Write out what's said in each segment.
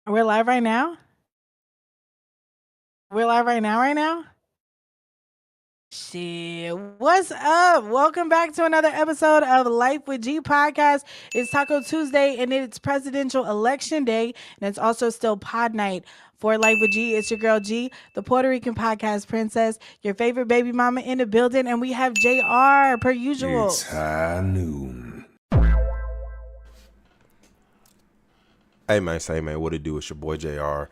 We're live right now? We're live right now? Shit. What's up? Welcome back to another episode of Life with G podcast. It's Taco Tuesday and it's presidential election day. And it's also still pod night for Life with G. It's your girl G, the Puerto Rican podcast princess, your favorite baby mama in the building. And we have JR per usual. It's high noon. Hey man, what it do? It's your boy JR.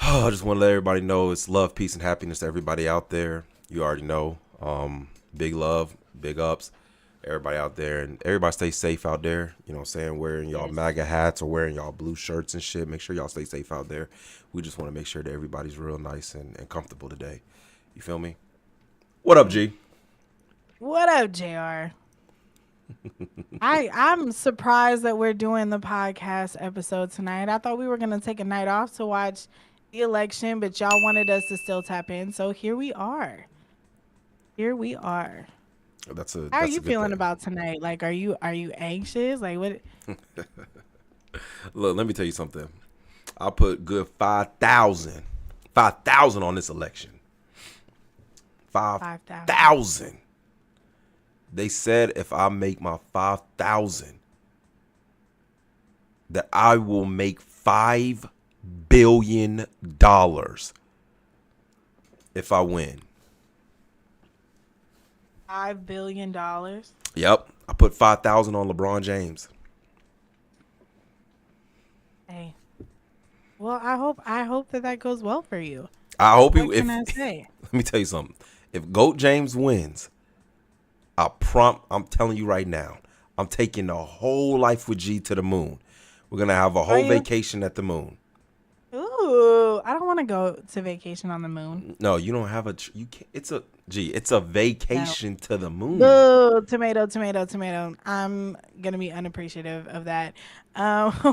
I just want to let everybody know it's love, peace, and happiness to everybody out there. You already know. Big love, big ups, everybody out there, and everybody stay safe out there. You know what I'm saying? Wearing y'all MAGA hats or wearing y'all blue shirts and shit. Make sure y'all stay safe out there. We just want to make sure that everybody's real nice and comfortable today. You feel me? What up, G? What up, JR? I'm surprised that we're doing the podcast episode tonight. I thought we were gonna take a night off to watch the election, but y'all wanted us to still tap in, so here we are. Here we are. How are you feeling about tonight? Like, are you anxious? Like, what? Look, let me tell you something. I put good 5,000 on this election. 5,000. They said if I make my 5,000, that I will make $5 billion if I win. $5 billion? Yep. I put 5,000 on LeBron James. Hey. Well, I hope that goes well for you. I hope what can I say? Let me tell you something. If GOAT James wins, I'm telling you right now, I'm taking the whole Life with G to the moon. We're going to have a whole vacation at the moon. Ooh, I don't want to go to vacation on the moon. No, you don't have you can't. It's a vacation to the moon. Ooh, tomato. I'm going to be unappreciative of that.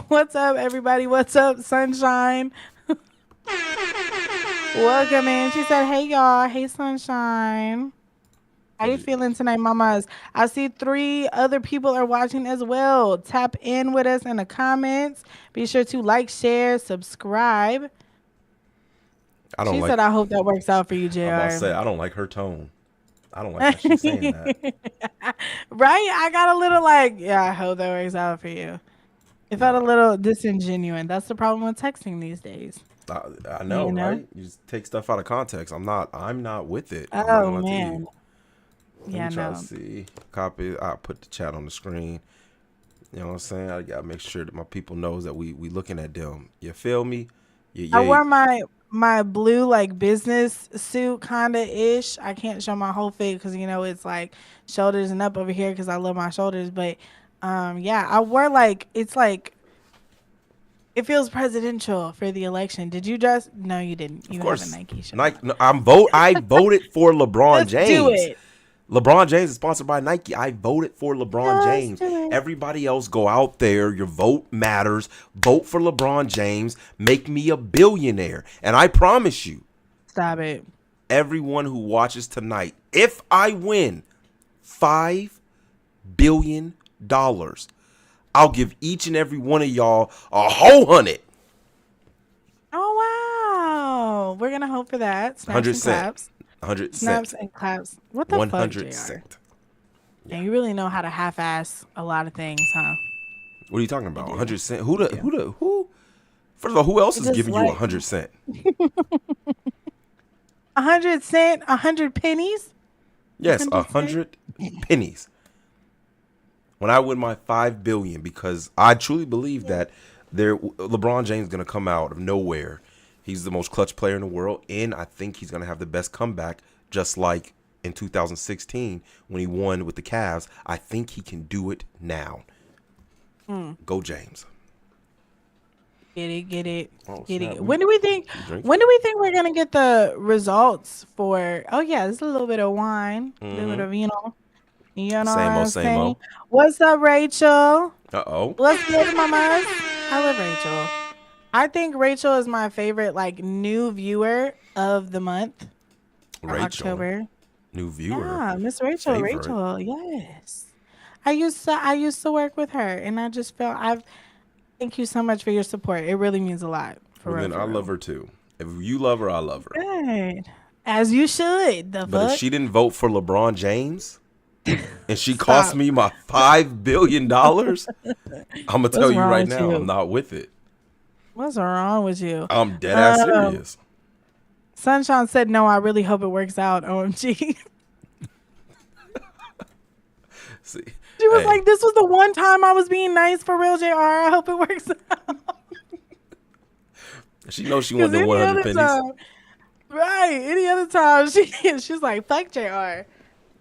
What's up, everybody? What's up, Sunshine? Welcome in. She said, hey, y'all. Hey, Sunshine. How you feeling tonight, mamas? I see 3 other people are watching as well. Tap in with us in the comments. Be sure to like, share, subscribe. She said, I hope that works out for you, JR. I'm about to say, I don't like her tone. I don't like how she's saying that. Right? I got a little I hope that works out for you. It felt a little disingenuous. That's the problem with texting these days. I know, right? You just take stuff out of context. I'm not with it. Oh, man. Let me try to see. Copy. I'll put the chat on the screen. You know what I'm saying? I gotta make sure that my people knows that we looking at them. You feel me? I wore my blue business suit kinda ish. I can't show my whole fit because it's shoulders and up over here because I love my shoulders. But I wore it feels presidential for the election. Did you dress? No, you didn't. You have a Nike shirt. I voted for LeBron James. Do it. LeBron James is sponsored by Nike. I voted for LeBron James. Everybody else go out there. Your vote matters. Vote for LeBron James. Make me a billionaire. And I promise you. Stop it. Everyone who watches tonight, if I win $5 billion, I'll give each and every one of y'all a whole 100. Oh, wow. We're going to hope for that. Snaps and claps. 100 snaps and claps. What the 100 fuck, cent. Yeah, you really know how to half-ass a lot of things, huh? What are you talking about? 100 cent? Who? First of all, who else is giving you 100 cent? 100 cent? 100 pennies? Yes, 100 pennies. When I win my $5 billion, because I truly believe that LeBron James is going to come out of nowhere. He's the most clutch player in the world, and I think he's going to have the best comeback, just like in 2016 when he won with the Cavs. I think he can do it now. Go James. Get it. When do we think we're going to get the results for? Oh yeah, this is a little bit of wine, a little bit of Same old. What's up, Rachel? What's good, mamas? I love Rachel. I think Rachel is my favorite new viewer of the month. October. New viewer. Yeah, Miss Rachel. Favorite. Rachel, yes. I used to work with her, and I just felt Thank you so much for your support. It really means a lot. For Well, real, then for I love real. her too. If you love her, I love her. Good. As you should. The But if fuck? she didn't vote for LeBron James and she cost Stop. me my $5 billion, I'm gonna tell What's you wrong right with now, I'm you? not with it. What's wrong with you? I'm dead ass Um, serious. Sunshine said, no, I really hope it works out. OMG. See, She was hey, like, this was the one time I was being nice for real, JR. I hope it works out. she knows she Because wanted them any 100 other pennies. time, right? Any other time, she's like, fuck JR.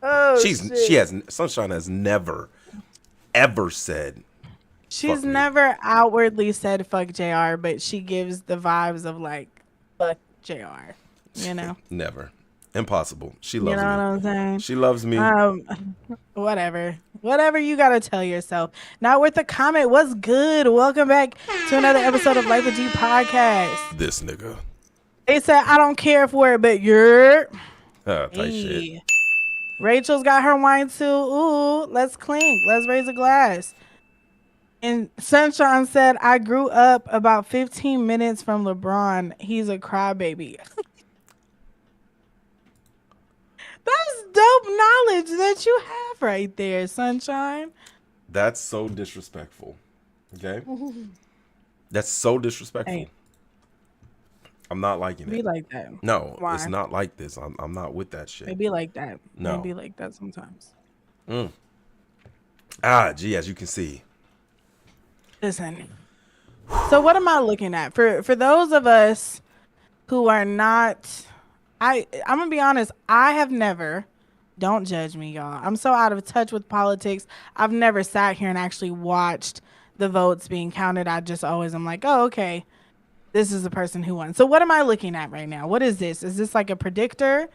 Oh, She shit. has Sunshine has never ever said fuck She's me. never outwardly said fuck JR, but she gives the vibes of like, fuck JR. You know? Never. Impossible. She You know loves what me. I'm saying? She loves me. Whatever. Whatever you gotta tell yourself. Not worth a comment. What's good? Welcome back to another episode of Life with G podcast. This nigga. They said I don't care for it, but you're Tight shit. hey. Rachel's got her wine too. Ooh, let's clink. Let's raise a glass. And Sunshine said, I grew up about 15 minutes from LeBron. He's a crybaby. That's dope knowledge that you have right there, Sunshine. That's so disrespectful. Okay? That's so disrespectful. Hey, I'm not liking be it. like that. No, it's Why? not like this. I'm not with that They shit. be like that. They No. be like that sometimes. Gee, as you can see. Listen. So what am I looking at? For those of us who are not I'm gonna be honest, I have never, don't judge me, y'all. I'm so out of touch with politics. I've never sat here and actually watched the votes being counted. I just always am like, oh, okay, this is the person who won. So what am I looking at right now? What is this? Is this like a predictor?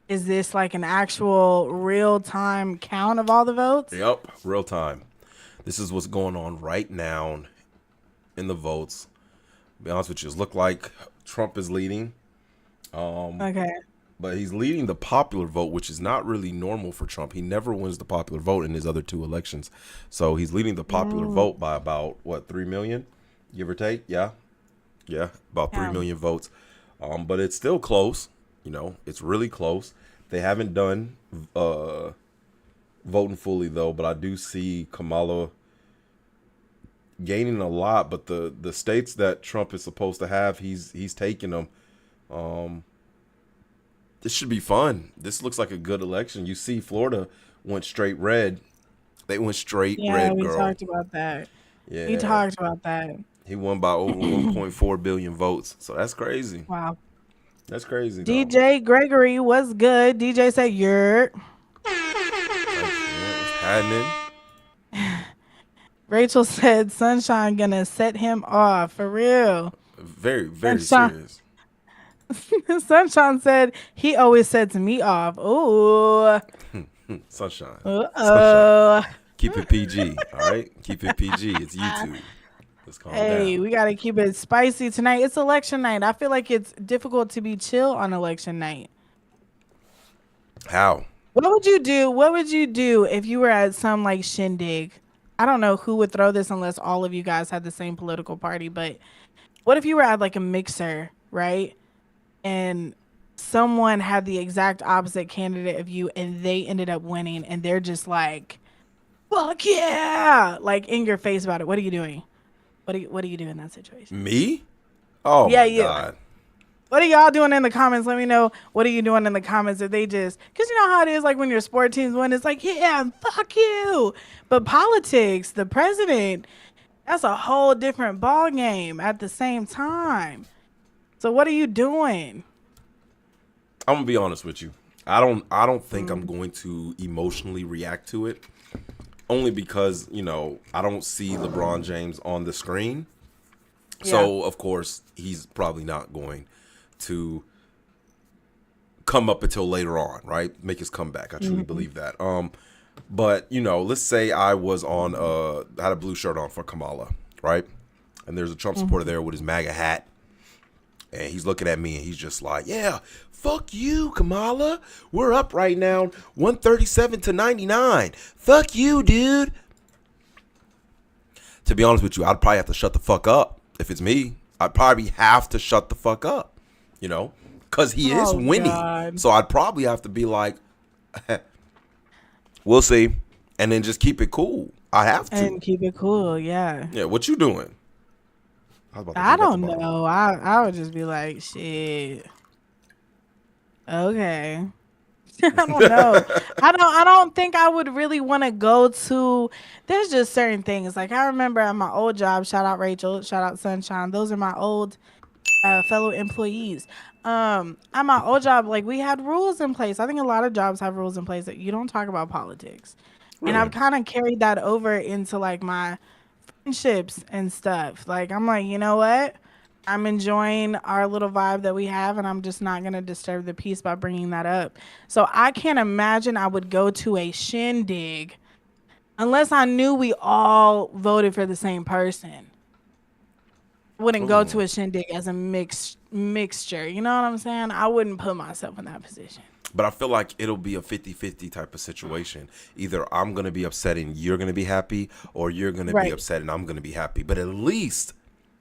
Is this like an actual real time count of all the votes? Yep, real time. This is what's going on right now in the votes. Be honest with you, it look like Trump is leading. Okay. But he's leading the popular vote, which is not really normal for Trump. He never wins the popular vote in his other two elections. So he's leading the popular vote by about, what, 3 million, give or take? Yeah. Yeah, about 3 Yeah. million votes. But it's still close. You know, it's really close. They haven't done voting fully, though. But I do see Kamala gaining a lot. But the states that Trump is supposed to have, he's taking them. This should be fun. This looks like a good election. You see, Florida went straight red. They went straight Yeah, red, we girl. talked about that. Yeah, We talked about that. he won by over 1.4 billion votes. So that's crazy. Wow. That's crazy. Though. DJ Gregory, what's good? DJ said you're. What's happening? Rachel said Sunshine gonna set him off for real. Very, very Sunshine. serious. Sunshine said he always sets me off. Ooh. Sunshine. Uh-oh. Keep it PG. All right. Keep it PG. It's YouTube. Let's calm Hey, down. we gotta keep it spicy tonight. It's election night. I feel like it's difficult to be chill on election night. How? What would you do? What would you do if you were at some like shindig? I don't know who would throw this unless all of you guys had the same political party, but what if you were at like a mixer, right? And someone had the exact opposite candidate of you and they ended up winning and they're just like, fuck yeah, like in your face about it. What are you doing? What do you do in that situation? Me? Oh, Yeah, my you. God. What are y'all doing in the comments? Let me know. What are you doing in the comments? If they just, because you know how it is, like when your sport teams win, it's like, yeah, fuck you. But politics, the president, that's a whole different ball game at the same time. So what are you doing? I'm gonna be honest with you. I don't think I'm going to emotionally react to it. Only because, you know, I don't see LeBron James on the screen. So, of course, he's probably not going to come up until later on, right? Make his comeback. I truly believe that. But, you know, let's say I was on had a blue shirt on for Kamala, right? And there's a Trump supporter there with his MAGA hat. And he's looking at me and he's just like, yeah, fuck you, Kamala. We're up right now, 137 to 99. Fuck you, dude. To be honest with you, I'd probably have to shut the fuck up. If it's me, I'd probably have to shut the fuck up, because he is winning. God. So I'd probably have to be like, we'll see, and then just keep it cool. I have to. And keep it cool, yeah. Yeah, what you doing? I don't know. I would just be like, shit. Okay. I don't know. I don't think I would really want to go to. There's just certain things. Like I remember at my old job, shout out Rachel, shout out Sunshine. Those are my old fellow employees. At my old job, like we had rules in place. I think a lot of jobs have rules in place that you don't talk about politics. Really? And I've kind of carried that over into like my friendships and stuff. Like I'm like, you know what? I'm enjoying our little vibe that we have, and I'm just not going to disturb the peace by bringing that up. So I can't imagine I would go to a shindig unless I knew we all voted for the same person. I wouldn't go to a shindig as a mixture. You know what I'm saying? I wouldn't put myself in that position. But I feel like it'll be a 50-50 type of situation. Either I'm going to be upset and you're going to be happy, or you're going to be upset and I'm going to be happy. But at least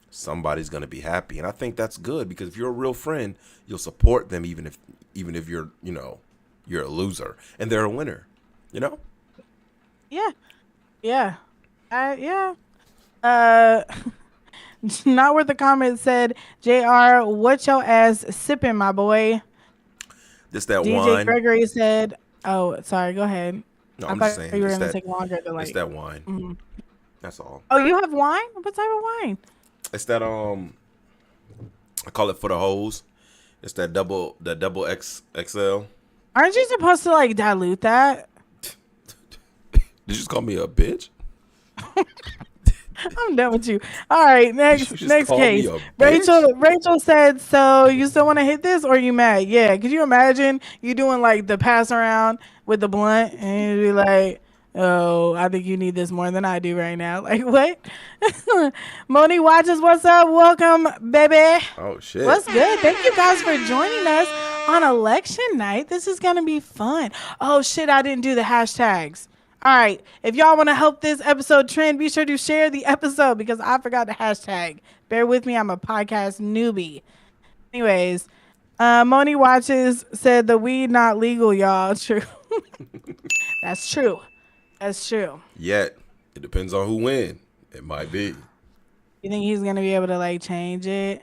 somebody's going to be happy. And I think that's good, because if you're a real friend, you'll support them even if you're, you're a loser and they're a winner, Yeah. Yeah. Yeah. Not worth the comment said, JR, what your ass sipping, my boy? This that DJ wine. Gregory said, oh, sorry, go ahead. No, I I'm thought just saying. you were going to take longer to It's that wine. Mm-hmm. That's all. Oh, you have wine? What type of wine? It's that I call it for the hoes. It's that double XL. Aren't you supposed to like dilute that? Did you just call me a bitch? I'm done with you. All right, next case. Rachel said, so you still want to hit this or you mad? Yeah. Could you imagine you doing like the pass around with the blunt and you'd be like, oh, I think you need this more than I do right now. Like what? Moni watches, what's up? Welcome, baby. Oh shit. What's good? Thank you guys for joining us on election night. This is gonna be fun. Oh shit, I didn't do the hashtags. All right, if y'all want to help this episode trend, be sure to share the episode because I forgot the hashtag. Bear with me, I'm a podcast newbie. Anyways, Moni watches said the weed not legal, y'all. True. That's true. That's true. Yet, it depends on who win. It might be. You think he's gonna be able to like change it?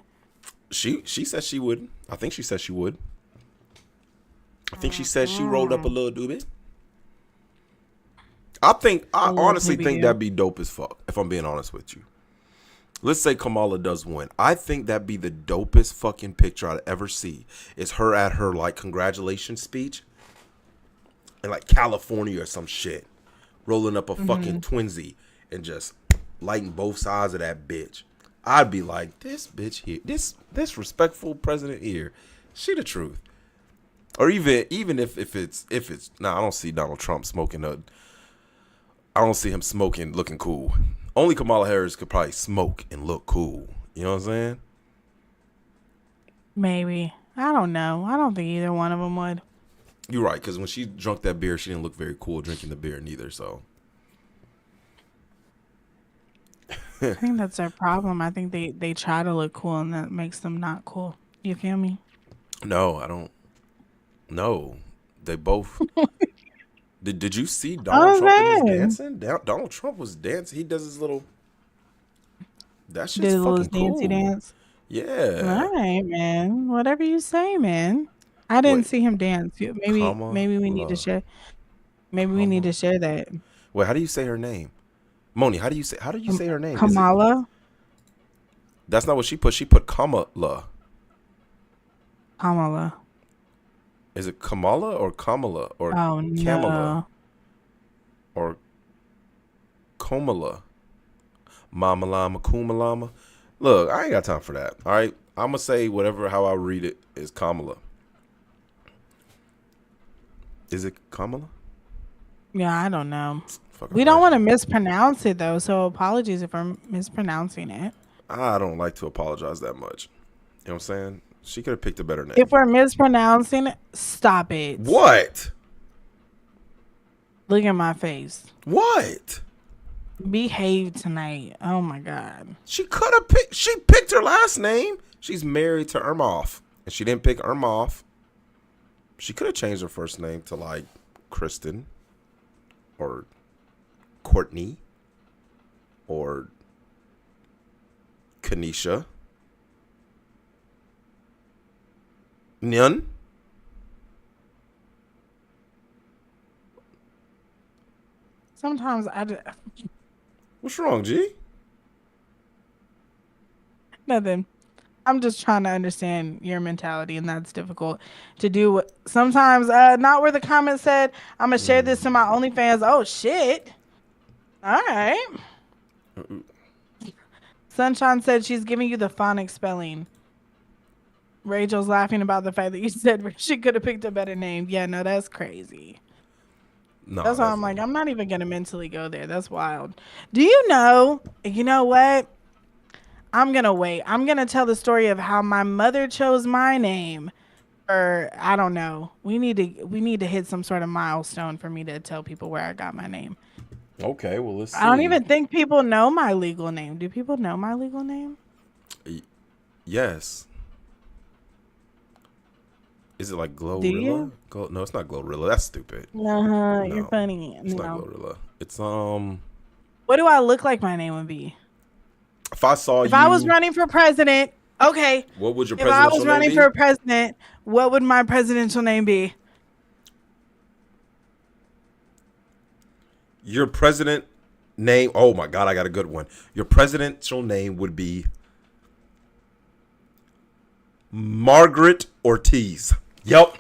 She said she would. I think she said she would. I think she said she rolled up a little doobie. I honestly think that'd be dope as fuck, if I'm being honest with you. Let's say Kamala does win. I think that'd be the dopest fucking picture I'd ever see. Is her at her like congratulations speech in like California or some shit, rolling up a fucking twinsy and just lighting both sides of that bitch. I'd be like, this bitch here, this respectful president here, she the truth. Or even if it's I don't see Donald Trump smoking I don't see him smoking looking cool. Only Kamala Harris could probably smoke and look cool. You know what I'm saying? Maybe. I don't know. I don't think either one of them would. You're right, because when she drunk that beer, she didn't look very cool drinking the beer neither, so. I think that's their problem. I think they try to look cool and that makes them not cool. You feel me? No, I don't. No. They both. Did you see Donald Trump in his dancing? Donald Trump was dancing. He does his little. That shit's did a little fucking cool. dancey dance. Yeah. All right, man. Whatever you say, man. I didn't see him dance. Maybe we need to share. Maybe we need to share that. Wait, how do you say her name? Moni, how do you say her name? Kamala. That's not what she put. She put Kamala. Kamala. Is it Kamala or Kamala or Kamala no. Or Komala? Mama Lama, Kumalama. Look, I ain't got time for that. All right, I'm gonna say whatever how I read it is Kamala. Is it Kamala? Yeah, I don't know. We don't want to mispronounce it though, so apologies if I'm mispronouncing it. I don't like to apologize that much. You know what I'm saying? She could have picked a better name. If we're mispronouncing it, stop it. What? Look at my face. What? Behave tonight. Oh my God. She could have picked. She picked her last name. She's married to Ermoff, and she didn't pick Ermoff. She could have changed her first name to like Kristen or Courtney or Kanisha. None. Sometimes What's wrong, G? nothing. I'm just trying to understand your mentality, and that's difficult to do. Sometimes, not where the comment said, I'm gonna share this to my OnlyFans. Oh shit! All right. Sunshine said she's giving you the phonics spelling. Rachel's laughing about the fact that you said she could have picked a better name. Yeah, no, that's crazy. No, That's why that's I'm like, I'm not even gonna mentally go there. That's wild. Do you know? You know what? I'm gonna wait. I'm gonna tell the story of how my mother chose my name. Or I don't know. We need to hit some sort of milestone for me to tell people where I got my name. okay. Well, let's I don't see. even think people know my legal name. Do people know my legal name? Yes. Is it like Do Glorilla? you? No, it's not Glorilla. That's stupid. Uh-huh. You're No, funny. it's not No. Glorilla. It's What do I look like my name would be? If I saw If I was you, running for president, okay. what would your If I presidential was name running be? for president, what would my presidential name be? Your president name. Oh my God, I got a good one. Your presidential name would be Margaret Ortiz. Yep.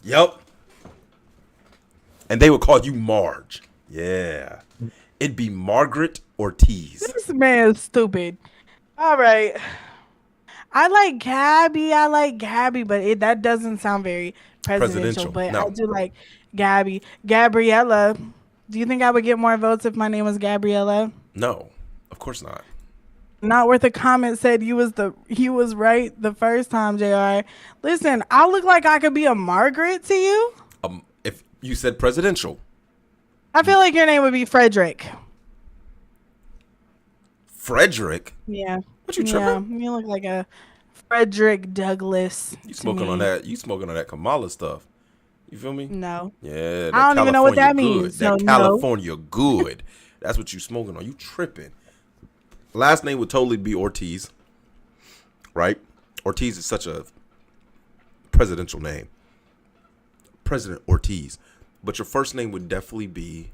Yep. And they would call you Marge. Yeah. It'd be Margaret Ortiz. This man is stupid. All right. I like Gabby, but that doesn't sound very presidential. Presidential. But I No. do like Gabby. Gabriella. Do you think I would get more votes if my name was Gabriella? No. Of course not. Not worth a comment said you was right the first time, JR. Listen, I look like I could be a Margaret to you. If you said presidential. I feel like your name would be Frederick. Frederick? Yeah. What you Yeah. tripping? You look like a Frederick Douglass. You To smoking on me. that? You smoking on that Kamala stuff? You feel me? No. Yeah, I that don't even know what California that good. means. That So no. California good. That's what you smoking on. You tripping? Last name would totally be Ortiz, right? Ortiz is such a presidential name, President Ortiz. But your first name would definitely be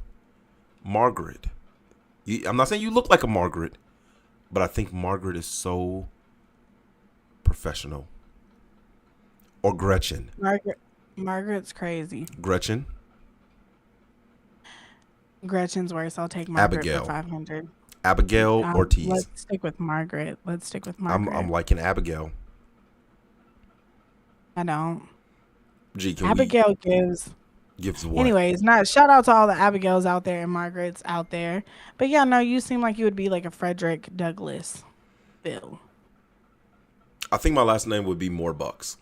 Margaret. I'm not saying you look like a Margaret, but I think Margaret is so professional. Or Gretchen. Margaret's crazy. Gretchen. Gretchen's worse. I'll take Margaret Abigail. for 500. Abigail Ortiz. Let's stick with Margaret. I'm liking Abigail. I don't. Gee, can Abigail gives what? Anyways, not shout out to all the Abigails out there and Margarets out there. But yeah, no, you seem like you would be like a Frederick Douglass. Bill. I think my last name would be More Bucks.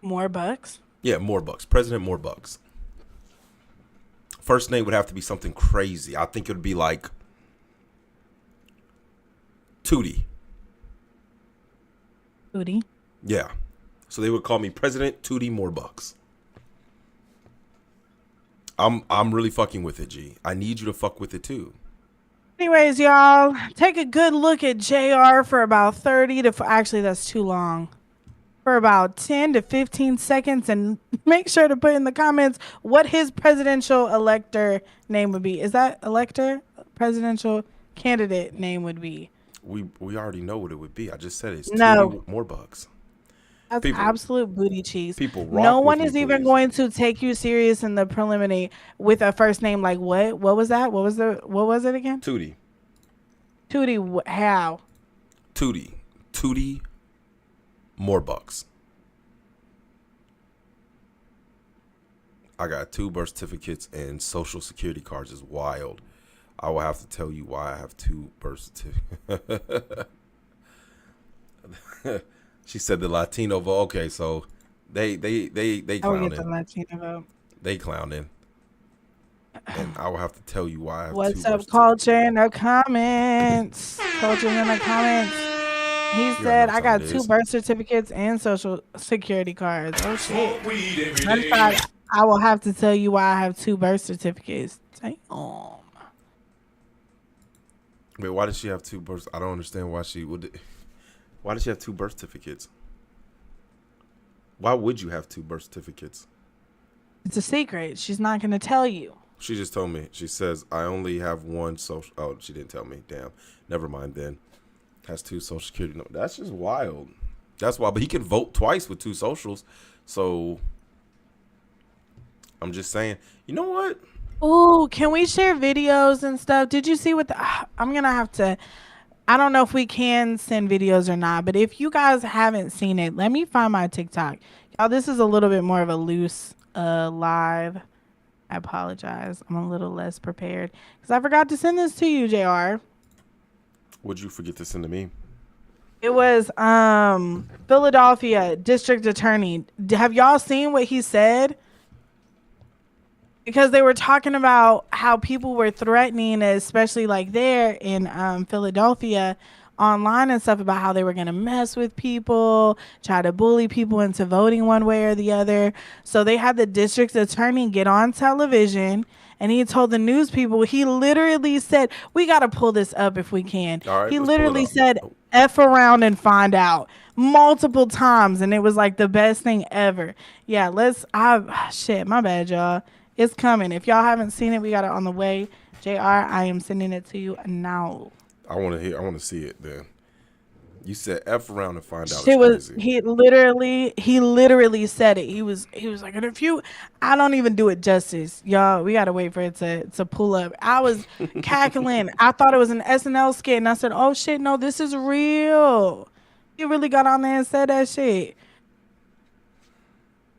More bucks? Yeah, More Bucks. President More Bucks. First name would have to be something crazy. I think it would be like Tootie. Booty. Yeah. So they would call me President Tootie More Bucks. I'm really fucking with it, G. I need you to fuck with it too. Anyways, y'all, take a good look at JR for about 30 to actually that's too long. For about 10 to 15 seconds and make sure to put in the comments what his presidential elector name would be. Is that elector? Presidential candidate name would be. We already know what it would be. I just said it's No. Tootie More Bucks. That's People- absolute booty cheese. people rock No with one me, is even please. going to take you serious in the preliminary with a first name like what? What was that? What was it again? Tootie. Tootie, how? Tootie. Tootie More Bucks. I got 2 birth certificates and social security cards. Is wild. I will have to tell you why I have 2 birth certificates. She said the Latino vote. Okay, so they I would get clowning. the Latino vote. They clowning. and I will have to tell you why I have two What's birth up, culture certificates. in the comments? Culture in the comments. He You already know said, what I time it got 2 is. birth certificates and social security cards. Oh, shit. Matter of fact, I will have to tell you why I have 2 birth certificates. Damn. Wait, why does she have two birth? I don't understand why she would. Why does she have two birth certificates? Why would you have two birth certificates? It's a secret. She's not going to tell you. She just told me. She says I only have one social. Oh, she didn't tell me. Damn. Never mind then. Has two social security. No, that's just wild. That's why. But he can vote twice with two socials. So I'm just saying. You know what? Ooh, can we share videos and stuff? Did you see what the, I'm going to have to, I don't know if we can send videos or not, but if you guys haven't seen it, let me find my TikTok. Y'all, this is a little bit more of a loose live. I apologize. I'm a little less prepared because I forgot to send this to you, JR. Would you forget to send to me? It was Philadelphia District Attorney. Have y'all seen what he said? Because they were talking about how people were threatening, especially like there in Philadelphia, online and stuff about how they were going to mess with people, try to bully people into voting one way or the other. So they had the district attorney get on television and he told the news people, he literally said, we got to pull this up if we can. All right, He let's pull it literally up. said, Oh, F around and find out multiple times. And it was like the best thing ever. Yeah, shit, my bad, y'all. It's coming. If y'all haven't seen it, we got it on the way. JR, I am sending it to you now. I want to hear. I want to see it. Then you said F around and find out. It's Shit was crazy. he literally said it. He was like, and if you, I don't even do it justice, y'all. We gotta wait for it to pull up. I was cackling. I thought it was an SNL skit, and I said, oh shit, no, this is real. He really got on there and said that shit.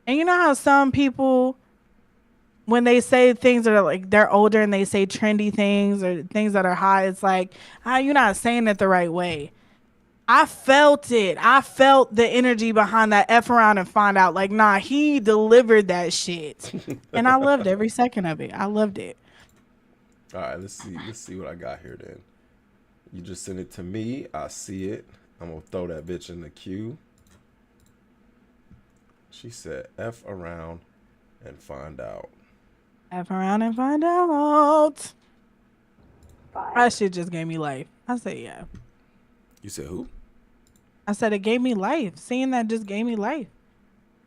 And you know how some people, when they say things that are like they're older and they say trendy things or things that are high, it's like, you're not saying it the right way. I felt it. I felt the energy behind that F around and find out. Like, nah, he delivered that shit. And I loved every second of it. I loved it. All right, let's see. Let's see what I got here. Then you just send it to me. I see it. I'm gonna throw that bitch in the queue. She said F around and find out. F around and find out. That shit just gave me life. I said, yeah. You said who? I said it gave me life. Seeing that just gave me life.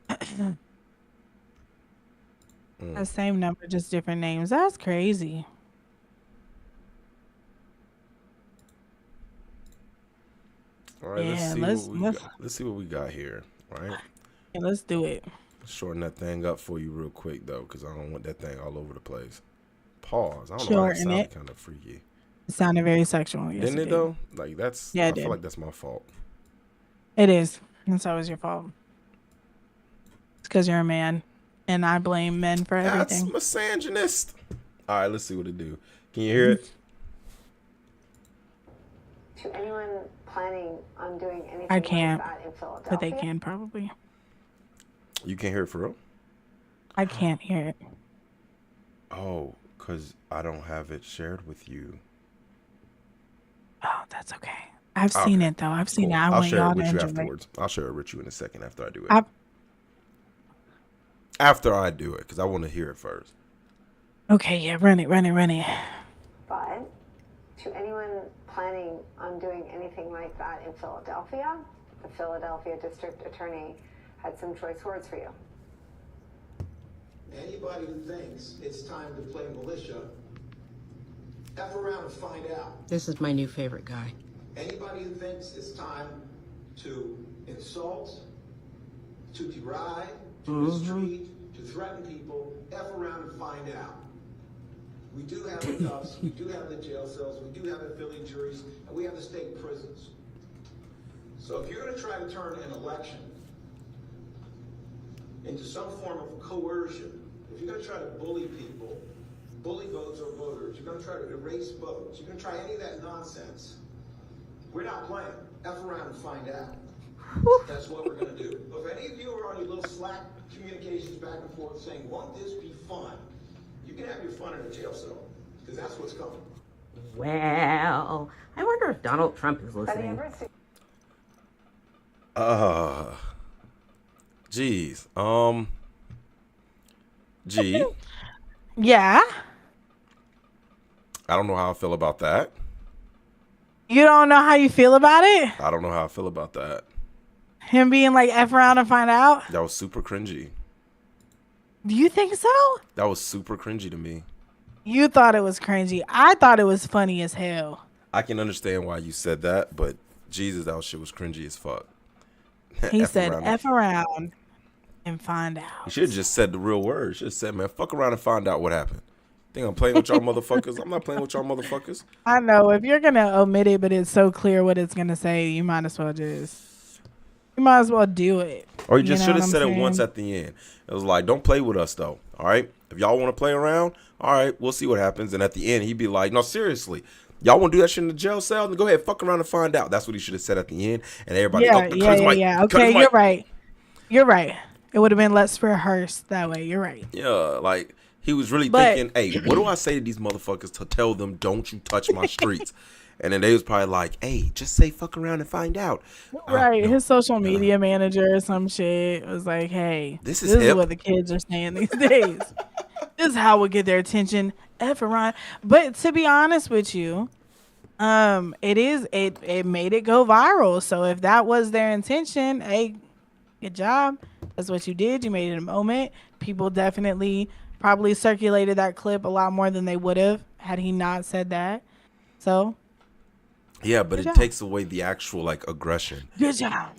That same number, just different names. That's crazy. All right, Yeah, let's see what we got here. All right. yeah, let's do it. Shorten that thing up for you real quick though, because I don't want that thing all over the place. Pause. I don't know why that Shorten sounded it. kind of freaky. It sounded very sexual. Yes, Didn't it it did. though? Like that's. Yeah, I it feel did. like that's my fault. It is. That's always your fault. It's because you're a man, and I blame men for That's everything. misogynist. All right, let's see what it do. Can you hear it? To anyone planning on doing anything I can't, like that in Philadelphia, but they can probably. You can't hear it for real? I can't hear it. Oh, because I don't have it shared with you. Oh, that's okay. I've seen it though. I've seen Cool. it. I I'll want share y'all it to with you enjoy it. afterwards. I'll share it with you in a second after I do it. I, After I do it, because I want to hear it first. okay, yeah, run it. but to anyone planning on doing anything like that in Philadelphia, the Philadelphia District Attorney had some choice words for you. Anybody who thinks it's time to play militia, F around and find out. This is my new favorite guy. Anybody who thinks it's time to insult, to deride, to mistreat, to threaten people, F around and find out. We do have the cuffs, we do have the jail cells, we do have the Philly juries, and we have the state prisons. So if you're going to try to turn an election into some form of coercion, if you're going to try to bully people, bully votes or voters, you're going to try to erase votes, you're going to try any of that nonsense, we're not playing. F around and find out. That's what we're going to do. If any of you are on your little Slack communications back and forth saying, won't this be fun? You You can have your fun in a jail cell, because that's what's coming. Well, I wonder if Donald Trump is listening. Geez. G. Yeah. I don't know how I feel about that. You don't know how you feel about it? I don't know how I feel about that. Him being like F around and find out? That was super cringy. Do you think so? That was super cringy to me. You thought it was cringy. I thought it was funny as hell. I can understand why you said that, but Jesus, that shit was cringy as fuck. He said F around and find out. You should have just said the real word. You should have said, man, fuck around and find out what happened. Think I'm playing with y'all motherfuckers? I'm not playing with y'all motherfuckers. I know. If you're going to omit it, but it's so clear what it's going to say, you might as well do it. Or you just should have said it once at the end. It was like, don't play with us, though. All right? If y'all want to play around, all right, we'll see what happens. And at the end, he'd be like, no, seriously. Y'all want to do that shit in the jail cell? Then go ahead, fuck around and find out. That's what he should have said at the end. And everybody, yeah. Okay, you're right. You're right. It would have been less rehearsed that way. You're right. Yeah, like, he was really thinking, hey, what do I say to these motherfuckers to tell them, don't you touch my streets? And then they was probably like, hey, just say fuck around and find out. Right. No, his social media manager or some shit was like, hey, this is what the kids are saying these days. This is how we get their attention. F around. But to be honest with you, it made it go viral. So if that was their intention, hey, good job. That's what you did. You made it a moment. People definitely probably circulated that clip a lot more than they would have had he not said that. So yeah, but it takes away the actual like aggression. Good job.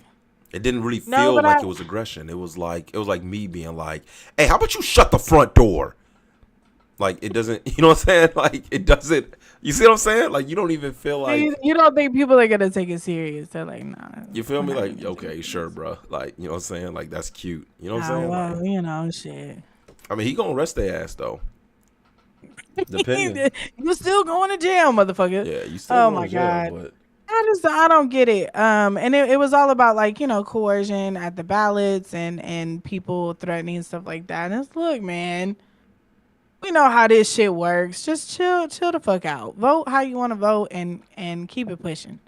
It didn't really feel like it was aggression. It was like me being like, hey, how about you shut the front door? Like, it doesn't, you know what I'm saying? Like, it doesn't, you see what I'm saying? Like, you don't even feel like. You don't think people are going to take it serious. They're like, nah. You feel me? Like, okay, sure, bro. Like, you know what I'm saying? Like, that's cute. You know what I'm saying? Well, like, you know, shit. I mean, he going to arrest their ass, though. Depending. You still going to jail, motherfucker. Yeah, you still going to jail. God. But I don't get it. And it was all about like, coercion at the ballots and people threatening stuff like that. And it's, look, man. We know how this shit works. Just chill the fuck out. Vote how you want to vote and keep it pushing.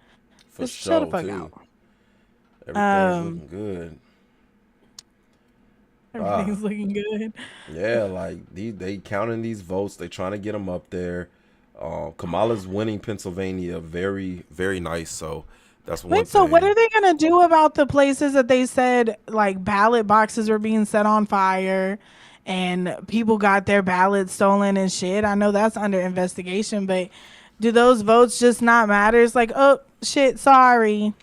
Just chill the fuck out. Everything's looking good. Everything's looking good. Yeah, like they counting these votes. They trying to get them up there. Kamala's winning Pennsylvania. Very, very nice. So that's one thing. So what are they going to do about the places that they said like ballot boxes were being set on fire? And people got their ballots stolen and shit. I know that's under investigation, but do those votes just not matter? It's like, oh, shit, sorry.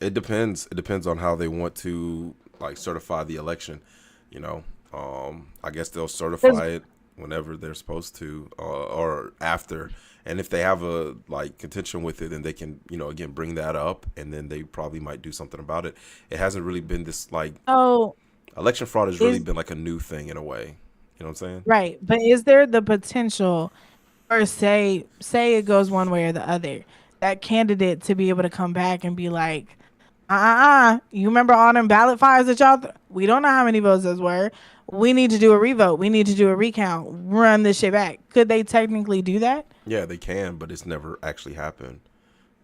It depends. It depends on how they want to, like, certify the election. I guess they'll certify it whenever they're supposed to or after. And if they have a, like, contention with it, then they can, again, bring that up. And then they probably might do something about it. It hasn't really been this, like... Election fraud has really been like a new thing in a way. You know what I'm saying? Right. But is there the potential, or say it goes one way or the other, that candidate to be able to come back and be like, you remember all them ballot fires that y'all, we don't know how many votes those were. We need to do a revote. We need to do a recount. Run this shit back. Could they technically do that? Yeah, they can, but it's never actually happened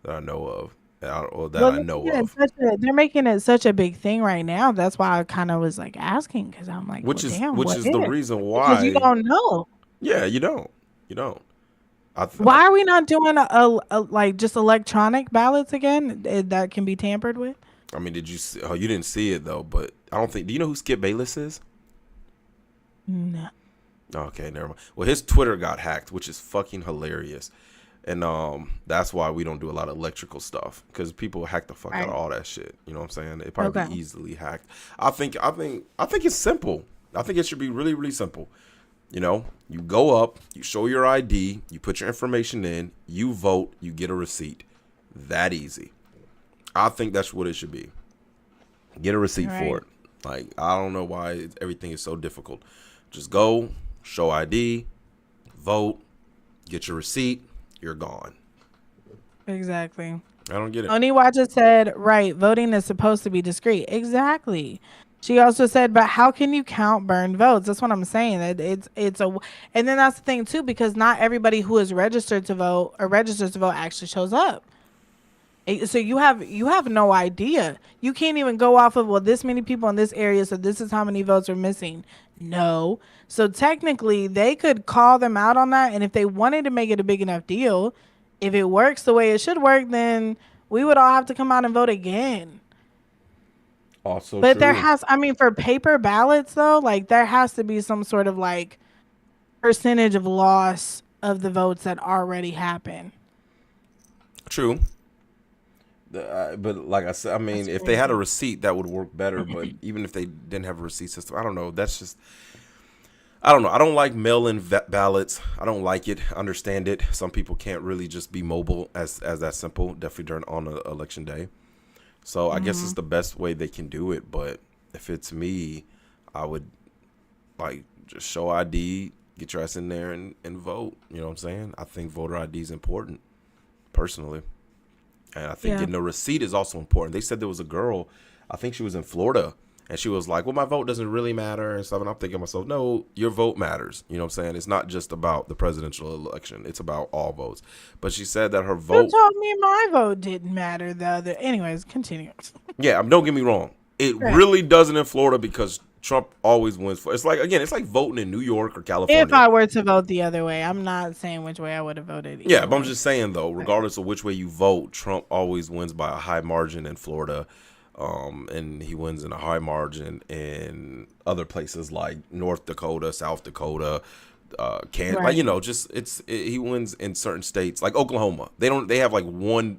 that I know of. They're making it such a big thing right now. That's why I kind of was like asking, because I'm like, which is the reason why. Because you don't know. Yeah, you don't. Why are we not doing a like just electronic ballots again that can be tampered with? I mean, did you? Oh, you didn't see it though, but I don't think. Do you know who Skip Bayless is? No. Okay, never mind. Well, his Twitter got hacked, which is fucking hilarious. And that's why we don't do a lot of electrical stuff, because people hack the fuck out of all that shit. You know what I'm saying? It probably be easily hacked. I think it's simple. I think it should be really, really simple. You go up, you show your ID, you put your information in, you vote, you get a receipt. That easy. I think that's what it should be. Get a receipt for it. Like, I don't know why everything is so difficult. Just go, show ID, vote, get your receipt. You're gone. Exactly. I don't get it. Oniwa just said, right, voting is supposed to be discreet. Exactly. She also said, but how can you count burned votes? That's what I'm saying. And then that's the thing too, because not everybody who is registered to vote or registers to vote actually shows up. So you have no idea. You can't even go off of, well, this many people in this area, so this is how many votes are missing. No. So technically, they could call them out on that, and if they wanted to make it a big enough deal, if it works the way it should work, then we would all have to come out and vote again. Also But true. for paper ballots though, like there has to be some sort of like percentage of loss of the votes that already happen. True. But like I said, I mean, if they had a receipt, that would work better. But even if they didn't have a receipt system, I don't know. That's just, I don't know. I don't like mail-in ballots. I don't like it. Understand it. Some people can't really just be mobile as that simple. Definitely on election day. So I guess it's the best way they can do it. But if it's me, I would like just show ID, get your ass in there and vote. You know what I'm saying? I think voter ID is important, personally. And I think getting a receipt is also important. They said there was a girl, I think she was in Florida, and she was like, well, my vote doesn't really matter and stuff. And I'm thinking to myself, no, your vote matters. You know what I'm saying? It's not just about the presidential election. It's about all votes. But she said that her vote. You told me my vote didn't matter the other. Anyways, continue. Yeah, don't get me wrong. It really doesn't in Florida because Trump always wins. It's like, again, it's like voting in New York or California. If I were to vote the other way, I'm not saying which way I would have voted. Yeah, but I'm just saying, though, regardless of which way you vote, Trump always wins by a high margin in Florida. And he wins in a high margin in other places like North Dakota, South Dakota, Kansas. Like, you know, he wins in certain states like Oklahoma. They have like one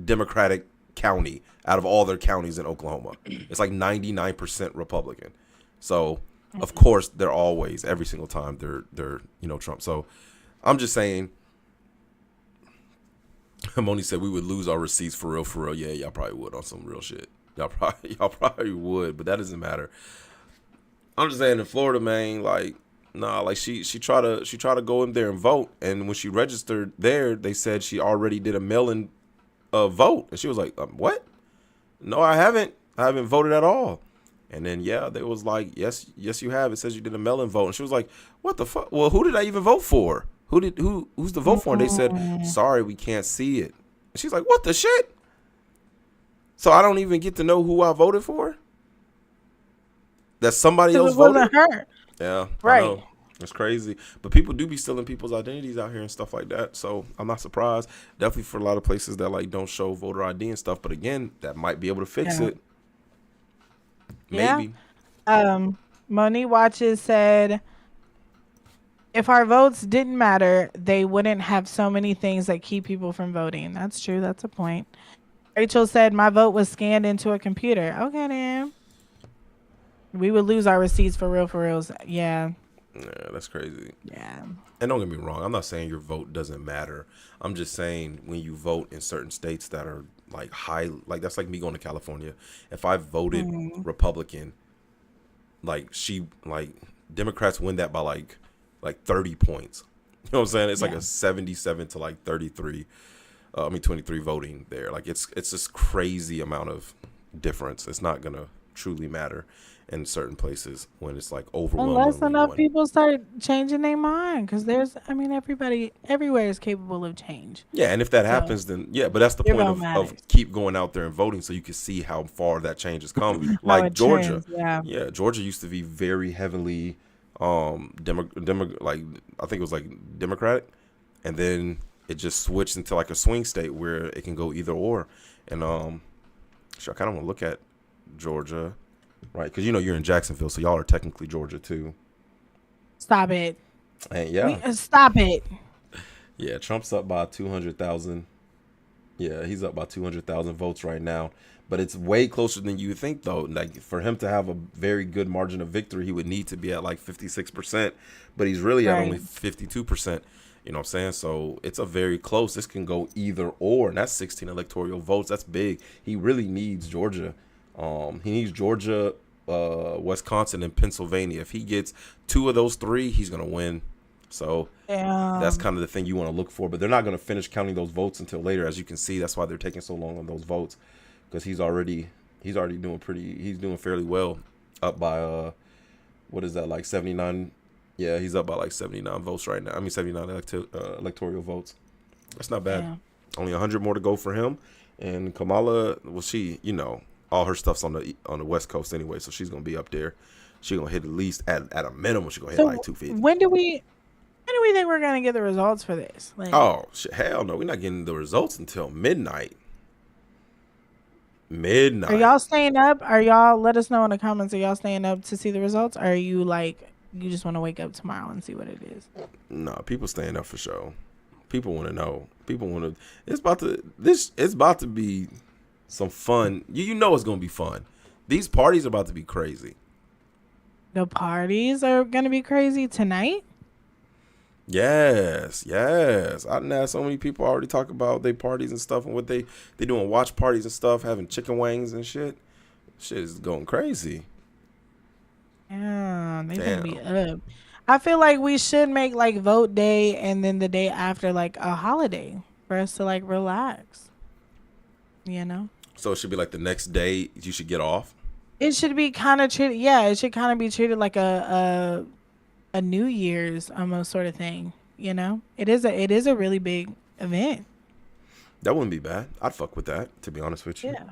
Democratic county out of all their counties in Oklahoma. It's like 99% Republican. So of course they're always, every single time they're Trump. So I'm just saying, Moni said we would lose our receipts for real. Yeah, y'all probably would on some real shit. Y'all probably would, but that doesn't matter. I'm just saying in Florida, man, like, nah, like she tried to go in there and vote, and when she registered there, they said she already did a mail-in vote, and she was like, what? No, I haven't voted at all. And then they was like, yes you have. It says you did a mail-in vote, and she was like, what the fuck? Well, who did I even vote for? Who's the vote for? And they said, sorry, we can't see it. And she's like, what the shit? So I don't even get to know who I voted for? That somebody else voted? It wasn't her. Yeah, right. I know. It's crazy. But people do be stealing people's identities out here and stuff like that. So I'm not surprised. Definitely for a lot of places that like don't show voter ID and stuff. But again, that might be able to fix it. Maybe. Moni Watches said, if our votes didn't matter, they wouldn't have so many things that keep people from voting. That's true. That's a point. Rachel said, my vote was scanned into a computer. Okay, then. We would lose our receipts for reals. Yeah. Yeah, that's crazy. Yeah. And don't get me wrong, I'm not saying your vote doesn't matter. I'm just saying when you vote in certain states that are like high, like that's like me going to California. If I voted Republican, like Democrats win that by like 30 points. You know what I'm saying? It's like a 77 to like 33. 23 voting there. Like it's this crazy amount of difference. It's not gonna truly matter in certain places when it's like overwhelming. Unless enough people start changing their mind, because everybody everywhere is capable of change. Yeah, and if that happens, then but that's the point of keep going out there and voting so you can see how far that change has come. Like Georgia, Georgia used to be very heavily like I think it was like Democratic, and then it just switched into like a swing state where it can go either or. And I kind of want to look at Georgia. Right, because you're in Jacksonville, so y'all are technically Georgia too. Stop it. And stop it. Yeah, Trump's up by 200,000. Yeah, he's up by 200,000 votes right now, but it's way closer than you think, though. Like for him to have a very good margin of victory, he would need to be at like 56%, but he's really at only 52%. You know what I'm saying? So it's a very close. This can go either or, and that's 16 electoral votes. That's big. He really needs Georgia. He needs Georgia, Wisconsin, and Pennsylvania. If he gets 2 of those 3, he's going to win. So that's kind of the thing you want to look for. But they're not going to finish counting those votes until later. As you can see, that's why they're taking so long on those votes, because he's already doing fairly well Up by what is that, like 79? Yeah, he's up by like 79 votes right now. I mean 79 electoral votes. That's not bad. Yeah. Only 100 more to go for him. And Kamala, well, she, all her stuff's on the West Coast anyway, so she's gonna be up there. She's gonna hit at least at a minimum. She's gonna hit So like 250. when do we think we're gonna get the results for this? Like, Oh shit, hell no, we're not getting the results until midnight. Midnight. are y'all staying up? Let us know in the comments. Are y'all staying up to see the results? Or are you like, you just want to wake up tomorrow and see what it is? Nah, people staying up for sure. People want to know. People want to. It's about to be some fun. You know it's gonna be fun. These parties are about to be crazy. The parties are gonna be crazy tonight. Yes. I done had so many people already talk about their parties and stuff and what they doing, watch parties and stuff, having chicken wings and shit. Shit is going crazy. Yeah, they gonna be Damn. up. I feel like we should make like vote day and then the day after like a holiday for us to like relax. You know? So it should be like the next day you should get off. It should be kind of treated. Yeah, it should kind of be treated like a New Year's almost sort of thing. You know, it is a really big event. That wouldn't be bad. I'd fuck with that, to be honest with you. Yeah,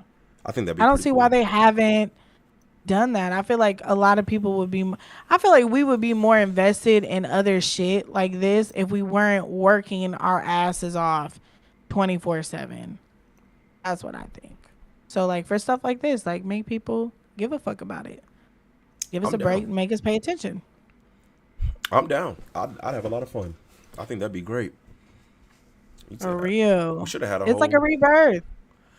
I think that'd be I don't pretty see cool. why they haven't done that. I feel like a lot of people would be. I feel like we would be more invested in other shit like this if we weren't working our asses off 24/7. That's what I think. So like for stuff like this, like make people give a fuck about it. Give us I'm a break, down. make us pay attention. I'm down. I'd have a lot of fun. I think that'd be great. For real. We should have had a It's whole. like a rebirth,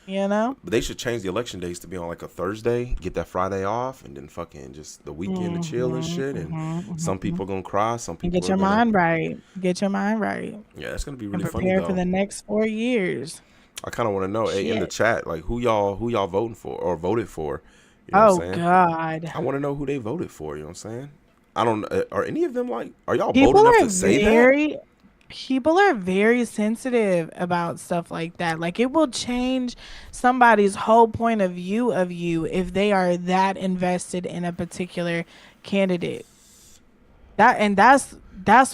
you know? But they should change the election days to be on like a Thursday. Get that Friday off, and then fucking just the weekend to chill and shit. And some people gonna cry. Some And people get are your gonna. mind right. Get your mind right. Yeah, it's gonna be And really funny prepare for though. the next 4 years. I kind of want to know, hey, in the Shit. chat, like who y'all voting for or voted for. You know Oh, what I'm saying? God. I want to know who they voted for. You know what I'm saying? I don't. Are any of them like? Are y'all bold People enough are to say that? very sensitive about stuff like that. Like it will change somebody's whole point of view of you if they are that invested in a particular candidate. That's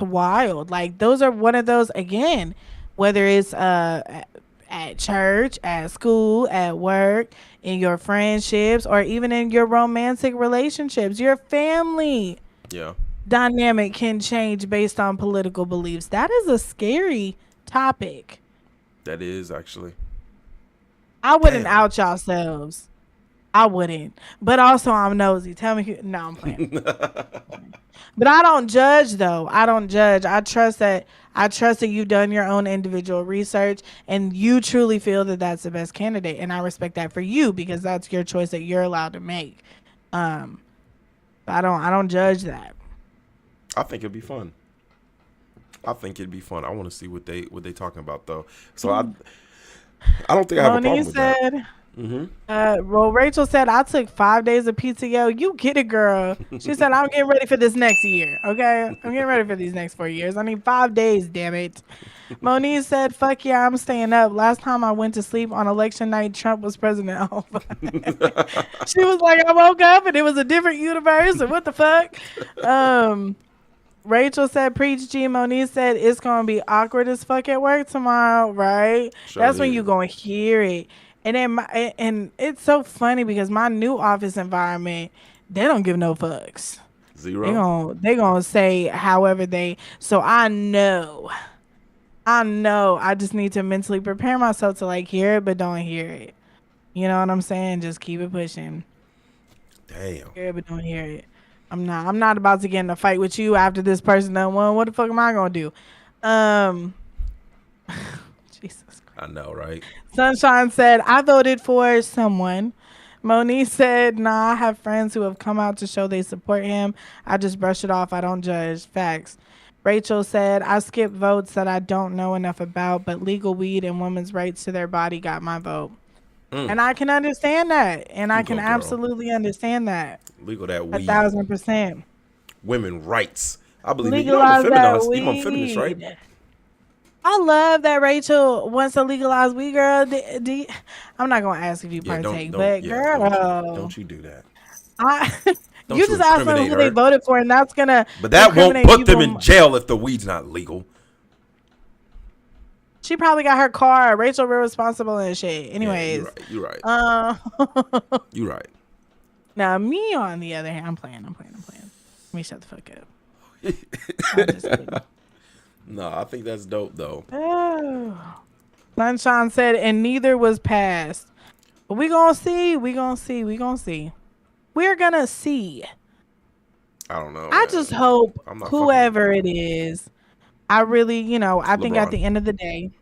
wild. Like those are one of those, again, whether it's at church, at school, at work, in your friendships, or even in your romantic relationships, your family Yeah, dynamic can change based on political beliefs. That is a scary topic. that is actually. I wouldn't Damn. out yourselves. I wouldn't. But also, I'm nosy. Tell me. No, I'm playing. But I don't judge, though. I don't judge. I trust that you've done your own individual research and you truly feel that that's the best candidate. And I respect that for you because that's your choice that you're allowed to make. I don't judge that. I think it'd be fun. I want to see what they talking about though. So I don't think I have a problem Monique with that. said, well, Rachel said, I took 5 days of PTO. You get it, girl. She said, I'm getting ready for this next year. Okay. I'm getting ready for these next 4 years. I need 5 days, damn it. Monique said, fuck yeah, I'm staying up. Last time I went to sleep on election night, Trump was president. Oh, she was like, I woke up and it was a different universe. And what the fuck? Rachel said, preach G. Monique said, it's going to be awkward as fuck at work tomorrow, right? Sure That's when is. you're going to hear it. And then and it's so funny because my new office environment, they don't give no fucks. Zero. They gonna say however they. So I know. I just need to mentally prepare myself to like hear it, but don't hear it. You know what I'm saying? Just keep it pushing. Damn. Hear it, but don't hear it. I'm not about to get in a fight with you after this person done won. What the fuck am I gonna do? Jesus Christ. I know, right? Sunshine said, I voted for someone. Monique said, nah, I have friends who have come out to show they support him. I just brush it off. I don't judge. Facts. Rachel said, I skip votes that I don't know enough about, but legal weed and women's rights to their body got my vote. And I can understand that. And I You can go, girl. absolutely understand that. Legal that weed. 1,000%. Women rights. I believe it. Legalize that You know I'm feminist, right? weed. I love that Rachel wants to legalize weed, girl. I'm not gonna ask if you Yeah, partake, don't, but yeah, girl, don't you do that. Don't You just asked them incriminate who they her. voted for, and that's gonna. But that won't incriminate put them people. in jail if the weed's not legal. She probably got her car. Rachel real responsible and shit. Yeah, Anyways, you're right. You're right. Now me on the other hand, I'm playing. Let me shut the fuck up. I'm just kidding. No, I think that's dope though. Oh. Sunshine said, and neither was passed. But we gonna see. We're gonna see. I don't know. I Man. just hope I'm not whoever it is, I really, I think at LeBron. the end of the day,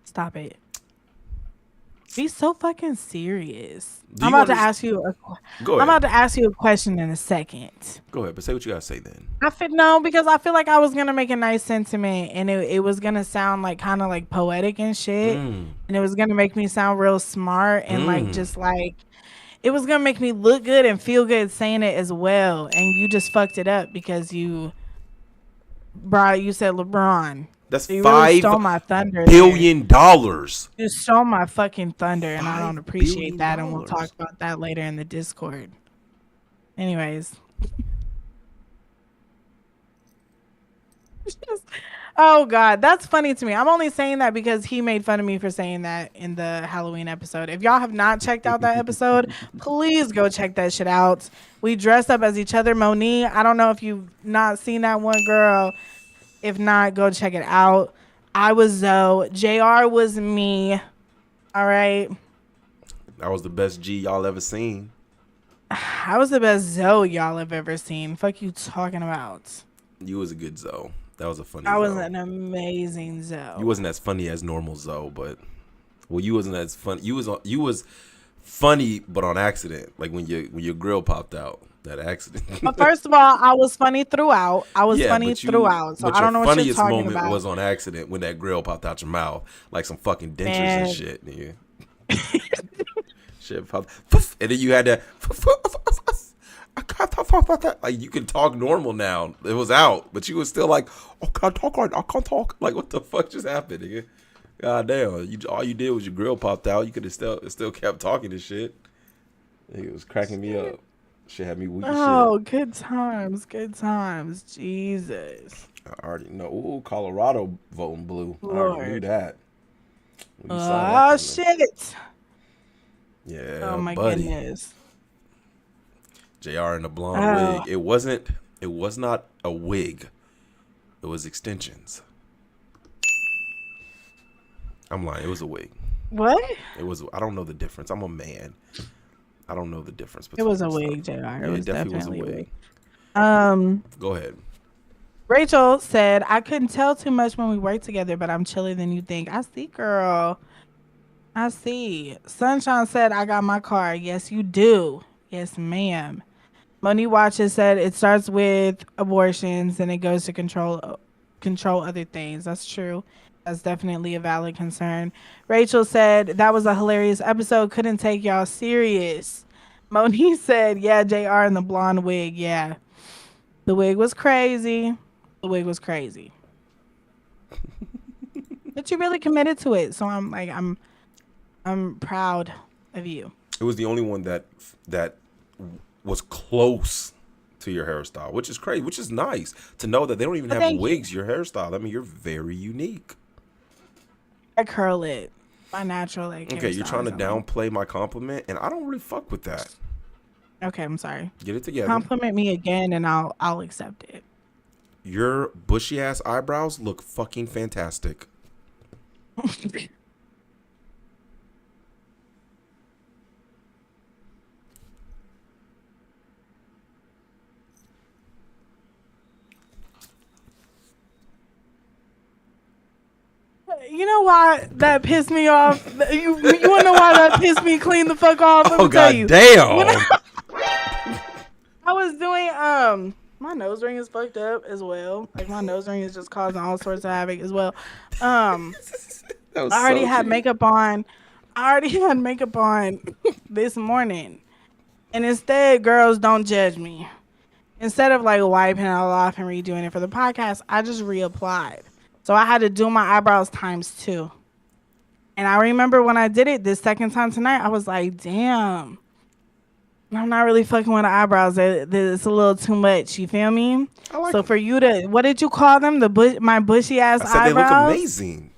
stop it. Be so fucking serious. I'm about to ask you Go ahead. I'm about to ask you a question in a second. Go ahead, but say what you gotta say then. Because I feel like I was gonna make a nice sentiment, and it was gonna sound like kind of like poetic and shit, and it was gonna make me sound real smart and like just like it was gonna make me look good and feel good saying it as well. And you just fucked it up because you said LeBron. That's So you really stole my thunder. $5 billion. You stole my fucking thunder, and I don't $5 appreciate that. billion. And we'll talk about that later in the Discord. Anyways. Oh God, that's funny to me. I'm only saying that because he made fun of me for saying that in the Halloween episode. If y'all have not checked out that episode, please go check that shit out. We dressed up as each other. Monique, I don't know if you've not seen that one, girl. If not, go check it out. I was Zoe. JR was me. All right. That was the best G y'all ever seen. I was the best Zoe y'all have ever seen. Fuck you talking about. You was a good Zoe. That was a funny I was Zoe. an amazing Zoe. You wasn't as funny as normal Zoe, but you wasn't as funny. You was funny, but on accident. Like when your grill popped out. That accident. But first of all, I was funny throughout. So but I don't know what you're talking moment about. was on accident when that grill popped out your mouth, like some fucking dentures and shit, nigga. Shit popped, and then you had that. I can't talk about that. Like you can talk normal now. It was out, but you was still like, "Oh, can't talk right. I can't talk." Like what the fuck just happened, nigga? God damn! All you did was your grill popped out. You could have still kept talking this shit. It was cracking me up. Shit had me weak as shit. Oh, good times. Jesus. I already know. Ooh, Colorado voting blue. I already knew that. When you saw Oh that shit. yeah, Oh my buddy. goodness. JR in the blonde wig. It was not a wig. It was extensions. I'm lying. It was a wig. What? It was. I don't know the difference. I'm a man. I don't know the difference. It was a between wig, stuff. JR. Yeah, It was definitely definitely was a a wig. wig. Go ahead. Rachel said, I couldn't tell too much when we worked together, but I'm chiller than you think. I see, girl. I see. Sunshine said, I got my car. Yes, you do. Yes, ma'am. Monique Watches said, it starts with abortions and it goes to control other things. That's true. That's definitely a valid concern. Rachel said, that was a hilarious episode. Couldn't take y'all serious. Monique said, yeah, JR in the blonde wig. Yeah. The wig was crazy. But you really committed to it. So I'm proud of you. It was the only one that was close to your hairstyle, which is crazy, which is nice to know that they don't even have wigs. Your hairstyle. I mean, you're very unique. I curl it. My natural Okay, you're trying to downplay my compliment, and I don't really fuck with that. Okay, I'm sorry. Get it together. Compliment me again, and I'll accept it. Your bushy ass eyebrows look fucking fantastic. You know why that pissed me off? You want to know why that pissed me clean the fuck off? Let me tell you. Damn. I was doing my nose ring is fucked up as well. Like my nose ring is just causing all sorts of havoc as well. I already had makeup on. This morning. And instead, girls, don't judge me. Instead of like wiping it all off and redoing it for the podcast, I just reapplied. So I had to do my eyebrows ×2. And I remember when I did it this second time tonight, I was like, damn. I'm not really fucking with the eyebrows. It's a little too much. You feel me? I like So them. for you to, what did you call them? My bushy ass I said they look eyebrows. amazing.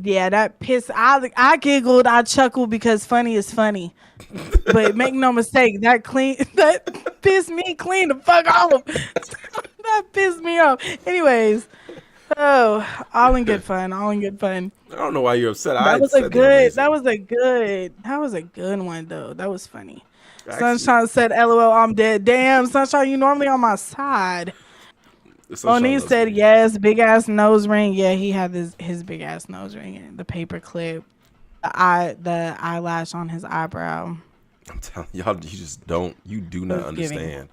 Yeah, that pissed. I giggled. I chuckled because funny is funny. But make no mistake, that pissed me clean the fuck off. That pissed me off. Anyways, oh, all in good fun. All in good fun. I don't know why you're upset. That I was a said they're good. That amazing. was a good. That was a good one though. That was funny. Actually, Sunshine said, "LOL, I'm dead." Damn, Sunshine, you normally on my side. the sunshine Oni loves said, me. "Yes, big ass nose ring." Yeah, he had his big ass nose ring in the paper clip, the eyelash on his eyebrow. I'm telling y'all, you do not Was giving. understand.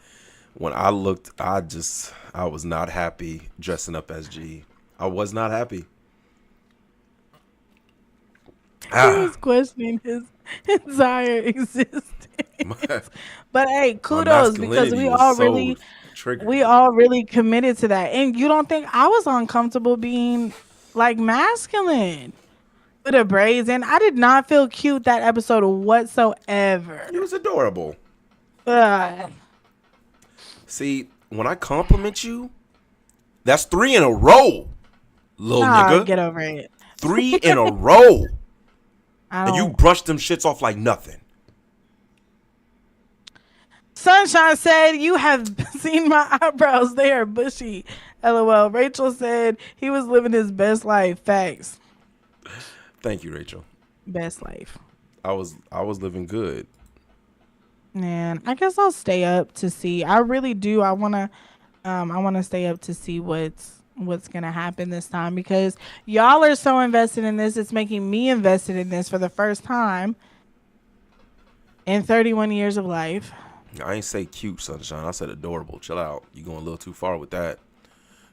When I looked, I was not happy dressing up as G. I was not happy. He Ah, was questioning his entire existence. my, But hey, my kudos because masculinity was so triggered. we all really committed to that. And you don't think I was uncomfortable being like masculine with the braids in? I did not feel cute that episode whatsoever. It was adorable. Ugh. See, when I compliment you, that's 3 in a row, little Nah, nigga. get over it. 3 in a row. I And you don't. brushed them shits off like nothing. Sunshine said, "You have seen my eyebrows. They are bushy." LOL. Rachel said he was living his best life. Facts. Thank you, Rachel. Best life. I was living good. Man, I guess I'll stay up to see. I really do. I wanna stay up to see what's gonna happen this time because y'all are so invested in this. It's making me invested in this for the first time in 31 years of life. I ain't say cute, sunshine. I said adorable. Chill out. You going a little too far with that.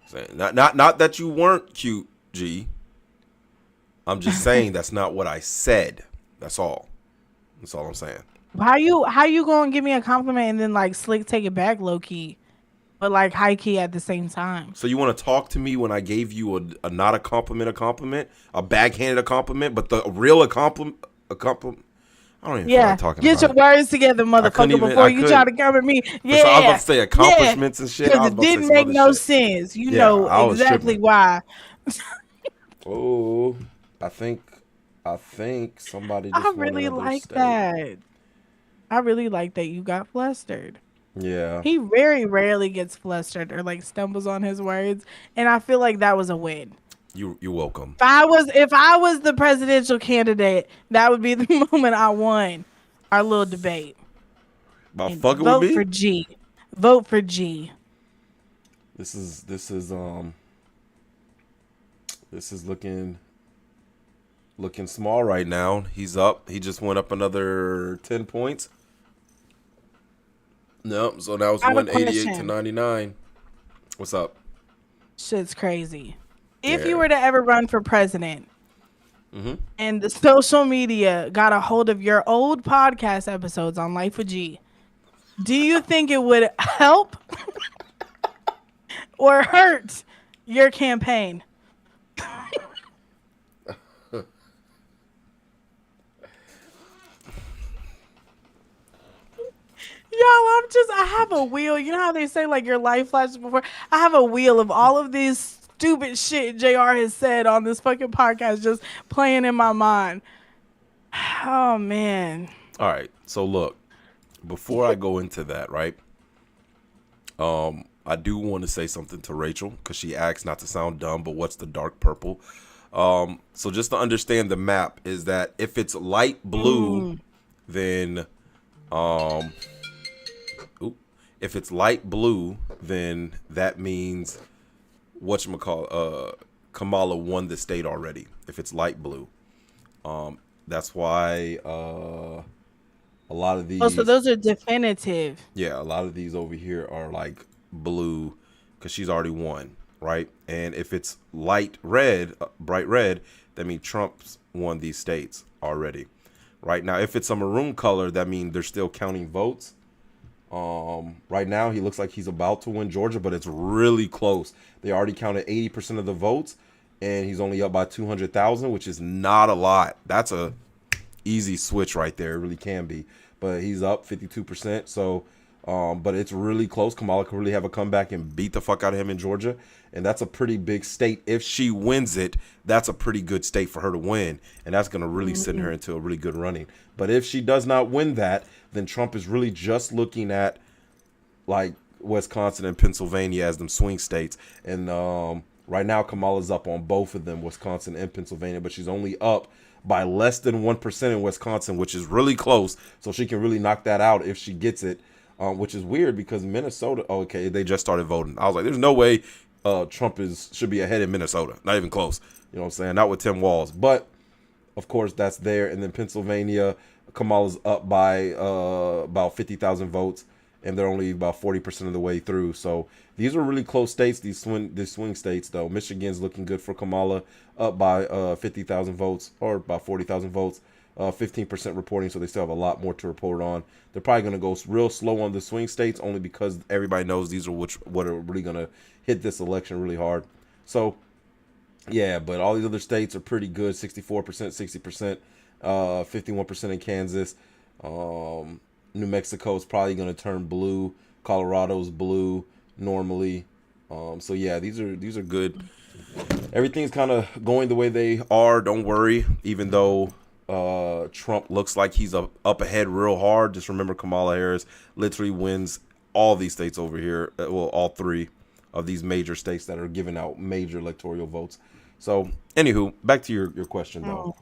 Saying not that you weren't cute, G. I'm just saying that's not what I said. That's all. That's all I'm saying. How you gonna give me a compliment and then like slick take it back low key, but like high key at the same time? So you want to talk to me when I gave you a not a compliment, a backhanded compliment, but the real a compliment. I don't even feel Yeah, like talking get about your it. words together, couldn't motherfucker, even- before I you couldn't. try to come at me. Yeah, So I was about to say accomplishments and shit. I because was it about to say didn't some make other no shit. sense. You Yeah, know I was exactly tripping. why. Oh, I think somebody just I won really another like state. that. I really like that you got flustered. Yeah. He very rarely gets flustered or like stumbles on his words, and I feel like that was a win. You're welcome. If I was the presidential candidate, that would be the moment I won our little debate. About And fucking with vote me? for G. Vote for G. This is looking small right now. He's up. He just went up another 10 points. No, so now it's I have a 188 to question. 99. What's up? Shit's crazy. If Yeah. you were to ever run for president Mm-hmm. and the social media got a hold of your old podcast episodes on Life with G, do you think it would help or hurt your campaign? I have a wheel. You know how they say like your life flashes before? I have a wheel of all of these stupid shit JR has said on this fucking podcast just playing in my mind. Oh man. All right. So look, before I go into that, right? I do want to say something to Rachel because she asked not to sound dumb, but what's the dark purple? So just to understand the map is that if it's light blue, then if it's light blue, then that means Kamala won the state already. If it's light blue, that's why a lot of these. Oh, so those are definitive. Yeah, a lot of these over here are like blue because she's already won, right? And if it's light red, bright red, that means Trump's won these states already. Right now, if it's a maroon color, that means they're still counting votes. Right now, he looks like he's about to win Georgia, but it's really close. They already counted 80% of the votes, and he's only up by 200,000, which is not a lot. That's a easy switch right there. It really can be. but he's up 52%. So, but it's really close. Kamala could really have a comeback and beat the fuck out of him in Georgia. And that's a pretty big state. If she wins it, that's a pretty good state for her to win. And that's going to really send her into a really good running. But if she does not win that, then Trump is really just looking at like Wisconsin and Pennsylvania as them swing states. And right now, Kamala's up on both of them, Wisconsin and Pennsylvania, but she's only up by less than 1% in Wisconsin, which is really close. So she can really knock that out if she gets it, which is weird because Minnesota, okay, they just started voting. I was like, there's no way Trump should be ahead in Minnesota. Not even close. You know what I'm saying? Not with Tim Walz. But, of course, that's there. And then Pennsylvania, Kamala's up by about 50,000 votes. And they're only about 40% of the way through. So these are really close states, these swing states, though. Michigan's looking good for Kamala, up by 50,000 votes, or about 40,000 votes, 15% reporting, so they still have a lot more to report on. They're probably going to go real slow on the swing states, only because everybody knows these are what are really going to hit this election really hard. So, yeah, but all these other states are pretty good, 64%, 60%, 51% in Kansas. New Mexico is probably going to turn blue. Colorado's blue normally. So yeah, these are good. Everything's kind of going the way they are. Don't worry. Even though Trump looks like he's up ahead real hard, just remember Kamala Harris literally wins all these states over here. Well, all three of these major states that are giving out major electoral votes. So, anywho, back to your question though.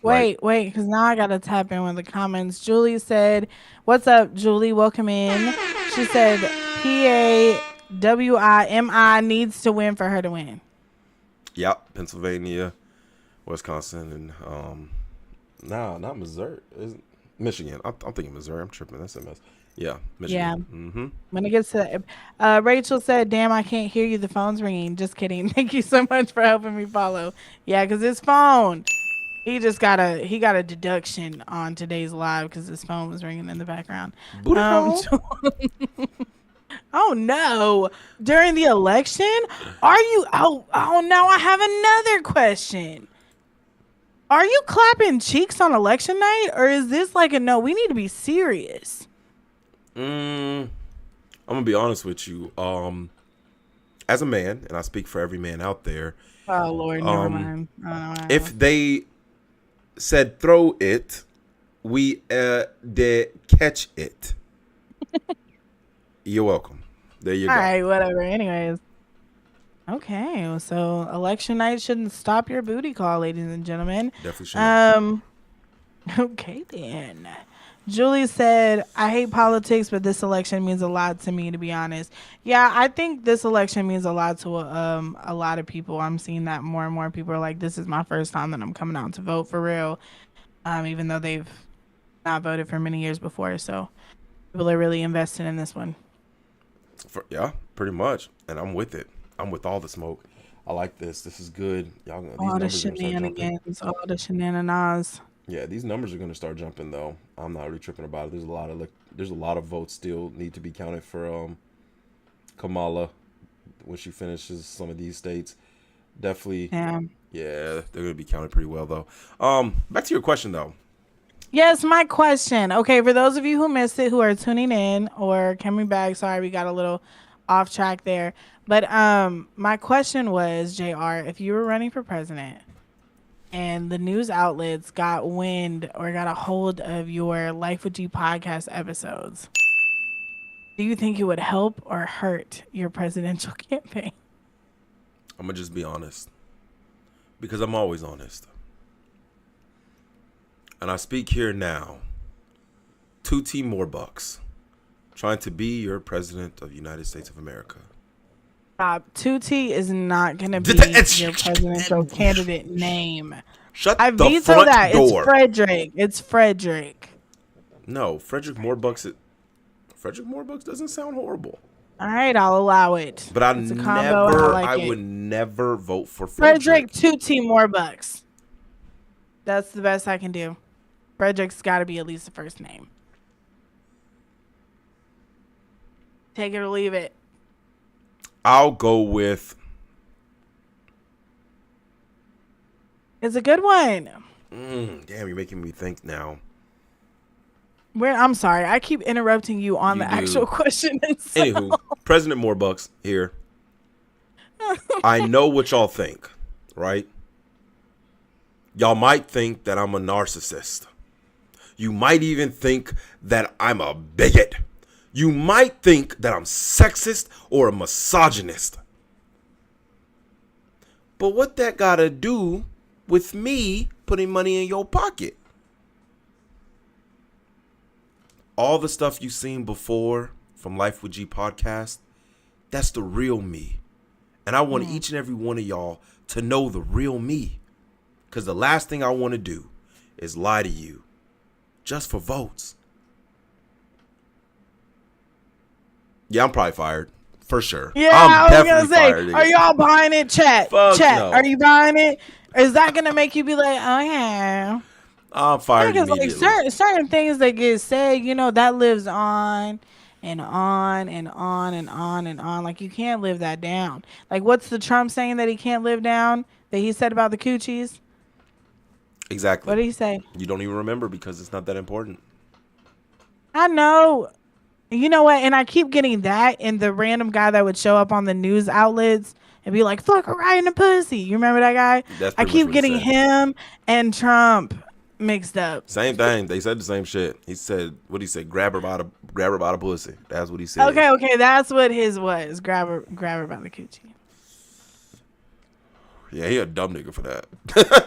Wait, because now I gotta tap in with the comments. Julie said, "What's up, Julie? Welcome in." She said, "PAWIMI needs to win for her to win." Yep, Pennsylvania, Wisconsin, and not Missouri. Michigan. I'm thinking Missouri. I'm tripping. That's a mess. Yeah, Michigan. Yeah. Mm-hmm. When it gets to Rachel said, "Damn, I can't hear you. The phone's ringing." Just kidding. Thank you so much for helping me follow. Yeah, because his phone. He got a deduction on today's live because his phone was ringing in the background. Oh no! During the election, are you? Oh! Now I have another question. Are you clapping cheeks on election night, or is this like a no? We need to be serious. I'm gonna be honest with you. As a man, and I speak for every man out there. Oh Lord, never mind. If they said throw it, we de catch it. You're welcome. There you go. All right, whatever. Anyways. Okay, so election night shouldn't stop your booty call, ladies and gentlemen. Definitely should. Okay then. Julie said, "I hate politics, but this election means a lot to me, to be honest." Yeah, I think this election means a lot to a lot of people. I'm seeing that more and more people are like, "This is my first time that I'm coming out to vote for real," even though they've not voted for many years before. So people are really invested in this one. Yeah, pretty much, and I'm with it. I'm with all the smoke. I like this. This is good. Y'all, All the shenanigans, all the shenanigans. Yeah, these numbers are going to start jumping though. I'm not really tripping about it. There's a lot of votes still need to be counted for Kamala when she finishes some of these states. Definitely. Yeah, they're going to be counted pretty well though. Back to your question though. Yes, my question. Okay, for those of you who missed it, who are tuning in or coming back, sorry, we got a little off track there. But my question was, JR, if you were running for president and the news outlets got wind or got a hold of your Life with G podcast episodes, do you think it would help or hurt your presidential campaign? I'm going to just be honest because I'm always honest. And I speak here now. 2T more bucks. Trying to be your president of the United States of America. 2T is not going to be your presidential candidate name. I veto that. Door. It's Frederick. It's Frederick. No, Frederick Moorbucks. Frederick Moorbucks doesn't sound horrible. All right, I'll allow it. But I would never vote for Frederick 2T Moorbucks. That's the best I can do. Frederick's got to be at least the first name. Take it or leave it. I'll go with. It's a good one. Damn, you're making me think now. I'm sorry. I keep interrupting you on You the do. actual question itself. Anywho, President Morebucks here. I know what y'all think, right? Y'all might think that I'm a narcissist. You might even think that I'm a bigot. You might think that I'm sexist or a misogynist. But what that gotta do with me putting money in your pocket? All the stuff you've seen before from Life with G podcast, that's the real me. And I want each and every one of y'all to know the real me. Because the last thing I want to do is lie to you just for votes. Yeah, I'm probably fired. For sure. Yeah, I'm I was definitely gonna say, fired. are y'all buying it? Chat, Fuck chat. no. Are you buying it? Is that gonna make you be like, oh yeah? I'm fired Because like immediately. certain things that get said, that lives on and on and on and on and on. Like you can't live that down. Like what's the Trump saying that he can't live down? That he said about the coochies? What Exactly. did he say? You don't even remember because it's not that important. I know. You know what? And I keep getting that and the random guy that would show up on the news outlets and be like, fuck her right in the pussy. You remember that guy? That's I pretty much keep what he getting said. him and Trump mixed up. Same thing. They said the same shit. He said, what he said, grab her by the pussy. That's what he said. Okay, that's what his was. Grab her by the coochie. Yeah, he a dumb nigga for that.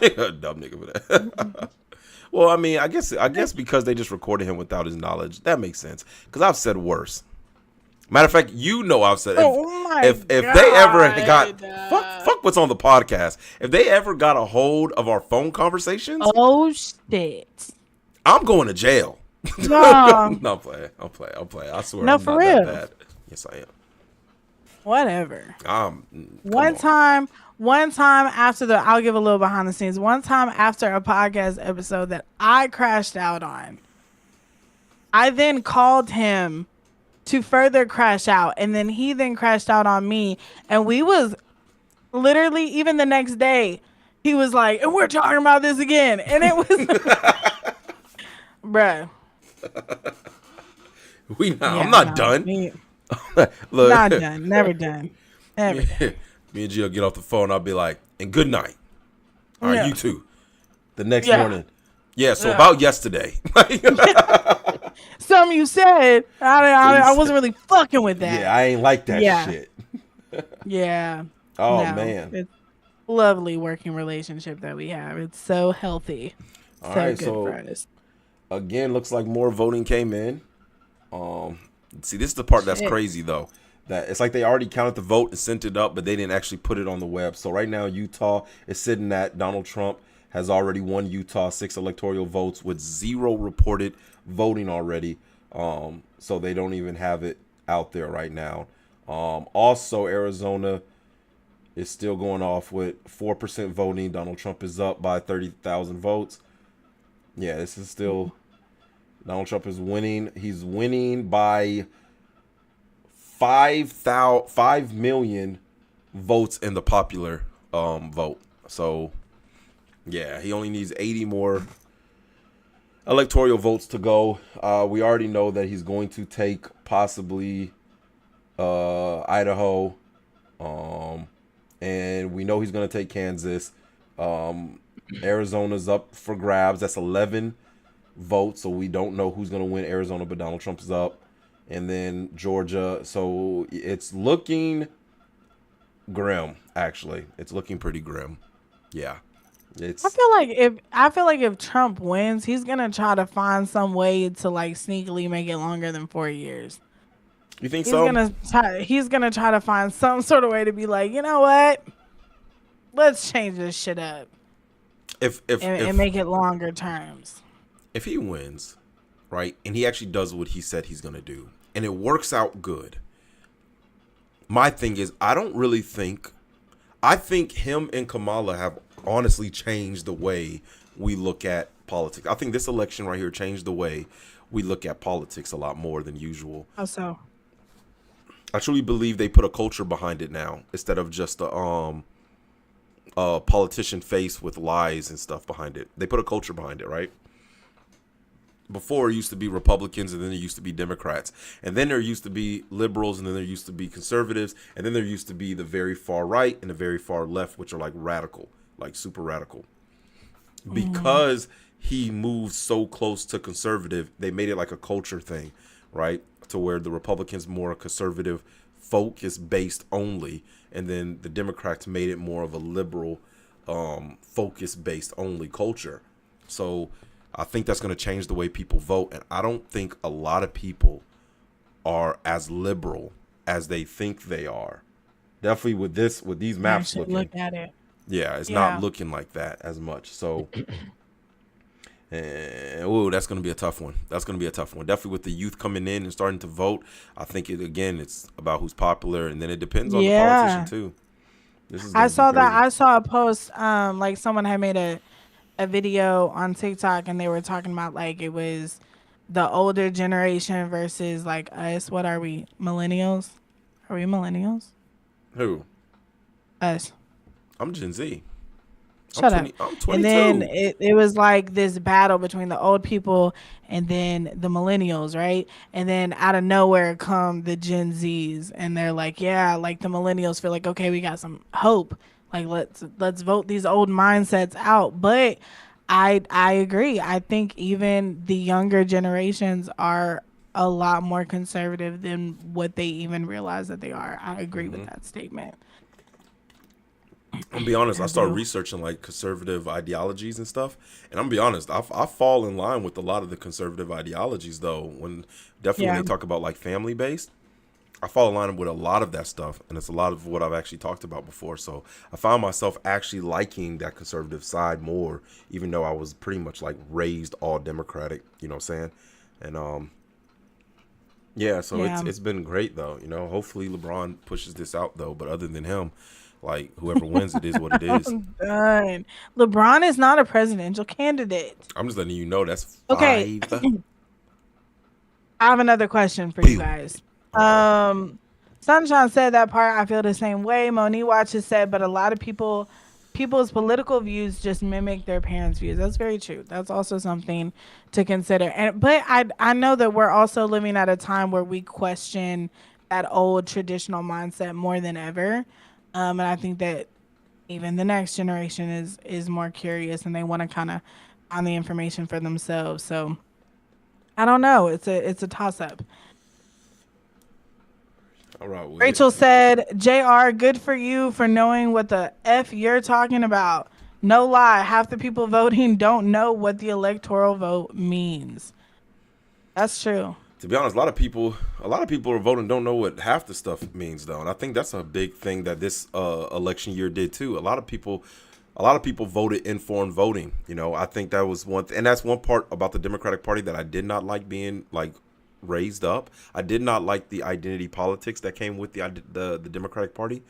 He a dumb nigga for that. Well, I mean, I guess because they just recorded him without his knowledge, that makes sense. Because I've said worse. Matter of fact, I've said if they ever got fuck what's on the podcast. If they ever got a hold of our phone conversations, Oh shit. I'm going to jail. No. No, I'm playing. I swear, No, I'm for not real. that bad. Yes, I am. Whatever. One One time after I'll give a little behind the scenes. One time after a podcast episode that I crashed out on, I then called him to further crash out, and then he then crashed out on me, and we was literally even the next day he was like, and we're talking about this again, and it was bruh. I'm not done. Look, Not done. Never done. Never done. me and Gio get off the phone. I'll be like, and good night. All right, Yeah. you too. The next Yeah. morning. Yeah, so about yesterday. Something you said, I wasn't really fucking with that. Yeah, I ain't like that Yeah. shit. Yeah. Oh, No, man. it's a lovely working relationship that we have. It's so healthy. All So right, good so for us. again, looks like more voting came in. See, this is the part that's Shit. crazy though. That it's like they already counted the vote and sent it up, but they didn't actually put it on the web. So right now, Utah is sitting at Donald Trump has already won Utah 6 electoral votes with 0 reported voting already. So they don't even have it out there right now. Also, Arizona is still going off with 4% voting. Donald Trump is up by 30,000 votes. Yeah, this is still Donald Trump is winning. He's winning by 5 million votes in the popular vote. So yeah, he only needs 80 more electoral votes to go. We already know that he's going to take possibly Idaho, and we know he's going to take Kansas. Arizona's up for grabs. That's 11 votes, so we don't know who's going to win Arizona, but Donald Trump is up. And then Georgia. So it's looking grim, actually. It's looking pretty grim. Yeah. I feel like if Trump wins, he's gonna try to find some way to like sneakily make it longer than 4 years. You think He's so? He's gonna try to find some sort of way to be like, you know what? Let's change this shit up and make it longer terms. If he wins, right, and he actually does what he said he's going to do, and it works out good, my thing is, I think him and Kamala have honestly changed the way we look at politics. I think this election right here changed the way we look at politics a lot more than usual. How so? I truly believe they put a culture behind it now instead of just a politician face with lies and stuff behind it. They put a culture behind it, right? before it used to be Republicans, and then there used to be Democrats, and then there used to be liberals, and then there used to be conservatives, and then there used to be the very far right and the very far left, which are like radical, like super radical. Because he moved so close to conservative, they made it like a culture thing, right? To where the Republicans more conservative focus based only, and then the Democrats made it more of a liberal focus based only culture. So I think that's going to change the way people vote, and I don't think a lot of people are as liberal as they think they are. Definitely with these maps Actually looking, look at it. yeah, it's Yeah. not looking like that as much. So, that's going to be a tough one. That's going to be a tough one. Definitely with the youth coming in and starting to vote. I think it's about who's popular, and then it depends on the politician too. This is I gonna be saw that. crazy. I saw a post. Like someone had made a video on TikTok, and they were talking about like it was the older generation versus like us. What are we? Millennials? Are we millennials? Who? Us. I'm Gen Z. Shut up. I'm And 22. then it was like this battle between the old people and then the millennials, right? And then out of nowhere come the Gen Zs, and they're like, yeah, like the millennials feel like, okay, we got some hope. Like let's vote these old mindsets out. But I agree. I think even the younger generations are a lot more conservative than what they even realize that they are. I agree with that statement. I'm gonna be honest. I I started do. researching like conservative ideologies and stuff, and I'm gonna be honest. I fall in line with a lot of the conservative ideologies, though. When Yeah. they talk about like family based, I fall in line with a lot of that stuff, and it's a lot of what I've actually talked about before. So I found myself actually liking that conservative side more, even though I was pretty much like raised all Democratic. You know what I'm saying? And yeah. So Yeah. it's been great though. You know, hopefully LeBron pushes this out though. But other than him, like whoever wins, it is what it is. I'm done. LeBron is not a presidential candidate. I'm just letting you know that's Okay, 5. I have another question for you Boom. guys. Sunshine said that part. I feel the same way. Monique Watches said, but a lot of people's political views just mimic their parents' views. That's very true. That's also something to consider. But I know that we're also living at a time where we question that old traditional mindset more than ever. And I think that even the next generation is more curious, and they want to kind of find the information for themselves. So I don't know. It's a toss up. All right. Well, Rachel said, "JR, good for you for knowing what the F you're talking about. No lie, half the people voting don't know what the electoral vote means." That's true. to be honest, a lot of people are voting don't know what half the stuff means though, and I think that's a big thing that this election year did too. A lot of people voted informed voting. You know, I think that was and that's one part about the Democratic Party that I did not like being like raised up. I did not like the identity politics that came with the Democratic Party.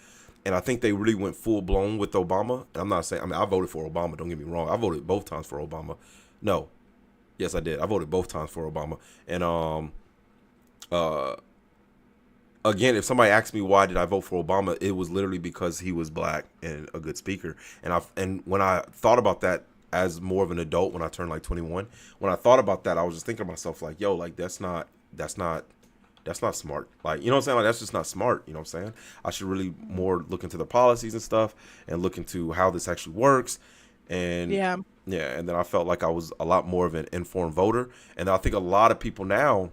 And I think they really went full blown with Obama. And I'm not saying, I mean, I voted for Obama. Don't get me wrong. I voted both times for Obama. No. Yes, I did. I voted both times for Obama. And again, if somebody asked me why did I vote for Obama, it was literally because he was black and a good speaker. And when I thought about that as more of an adult, when I turned like 21, when I thought about that, I was just thinking to myself like, yo, like that's not smart. Like, you know what I'm saying? Like, that's just not smart. You know what I'm saying? I should really more look into the policies and stuff and look into how this actually works. And Yeah. and then I felt like I was a lot more of an informed voter. And I think a lot of people now,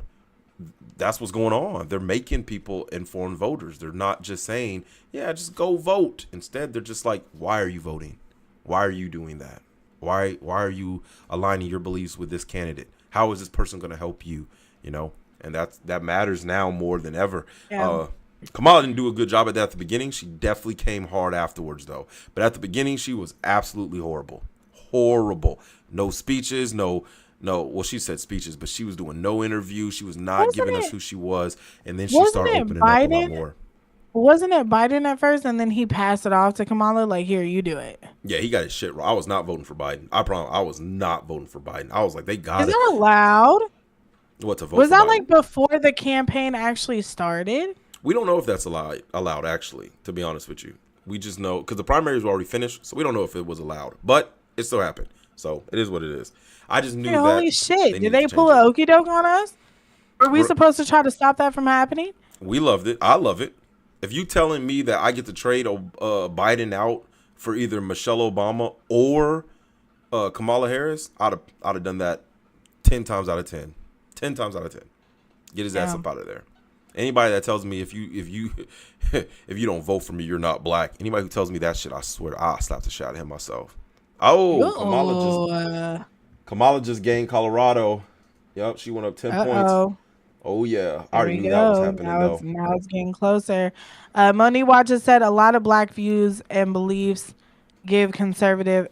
that's what's going on. They're making people informed voters. They're not just saying, yeah, just go vote. Instead, they're just like, why are you voting? Why are you doing that? Why are you aligning your beliefs with this candidate? How is this person going to help you? You know? And that matters now more than ever. Yeah. Kamala didn't do a good job at that at the beginning. She definitely came hard afterwards, though. But at the beginning, she was absolutely horrible. Horrible. No speeches, no. Well, she said speeches, but she was doing no interview. She was not Wasn't giving us it- who she was. And then she wasn't started it opening up a lot Biden? more. Wasn't it Biden at first, and then he passed it off to Kamala? Like, here, you do it. Yeah, he got his shit wrong. I was not voting for Biden. I promise. I was not voting for Biden. I was like, they got Is it. that allowed? What to vote Was for that Biden? like before the campaign actually started? We don't know if that's allowed, actually, to be honest with you. We just know because the primaries were already finished, so we don't know if it was allowed. But it still happened. So it is what it is. I just knew Hey, that holy shit! Did needed they to pull change a it. okey doke on us? Were we We're- supposed to try to stop that from happening? We loved it. I love it. If you telling me that I get to trade Biden out for either Michelle Obama or Kamala Harris, I'd have done that 10 times out of 10. 10 times out of 10. Get his ass Yeah. up out of there. Anybody that tells me if you if you don't vote for me, you're not black. Anybody who tells me that shit, I swear I'll slap the shit out of him myself. Oh, Kamala just gained Colorado. Yep, she went up 10 points. Uh-oh. Oh yeah. I There already we knew that was go. happening though. Now it's getting closer. Moni Watches said a lot of black views and beliefs give conservative,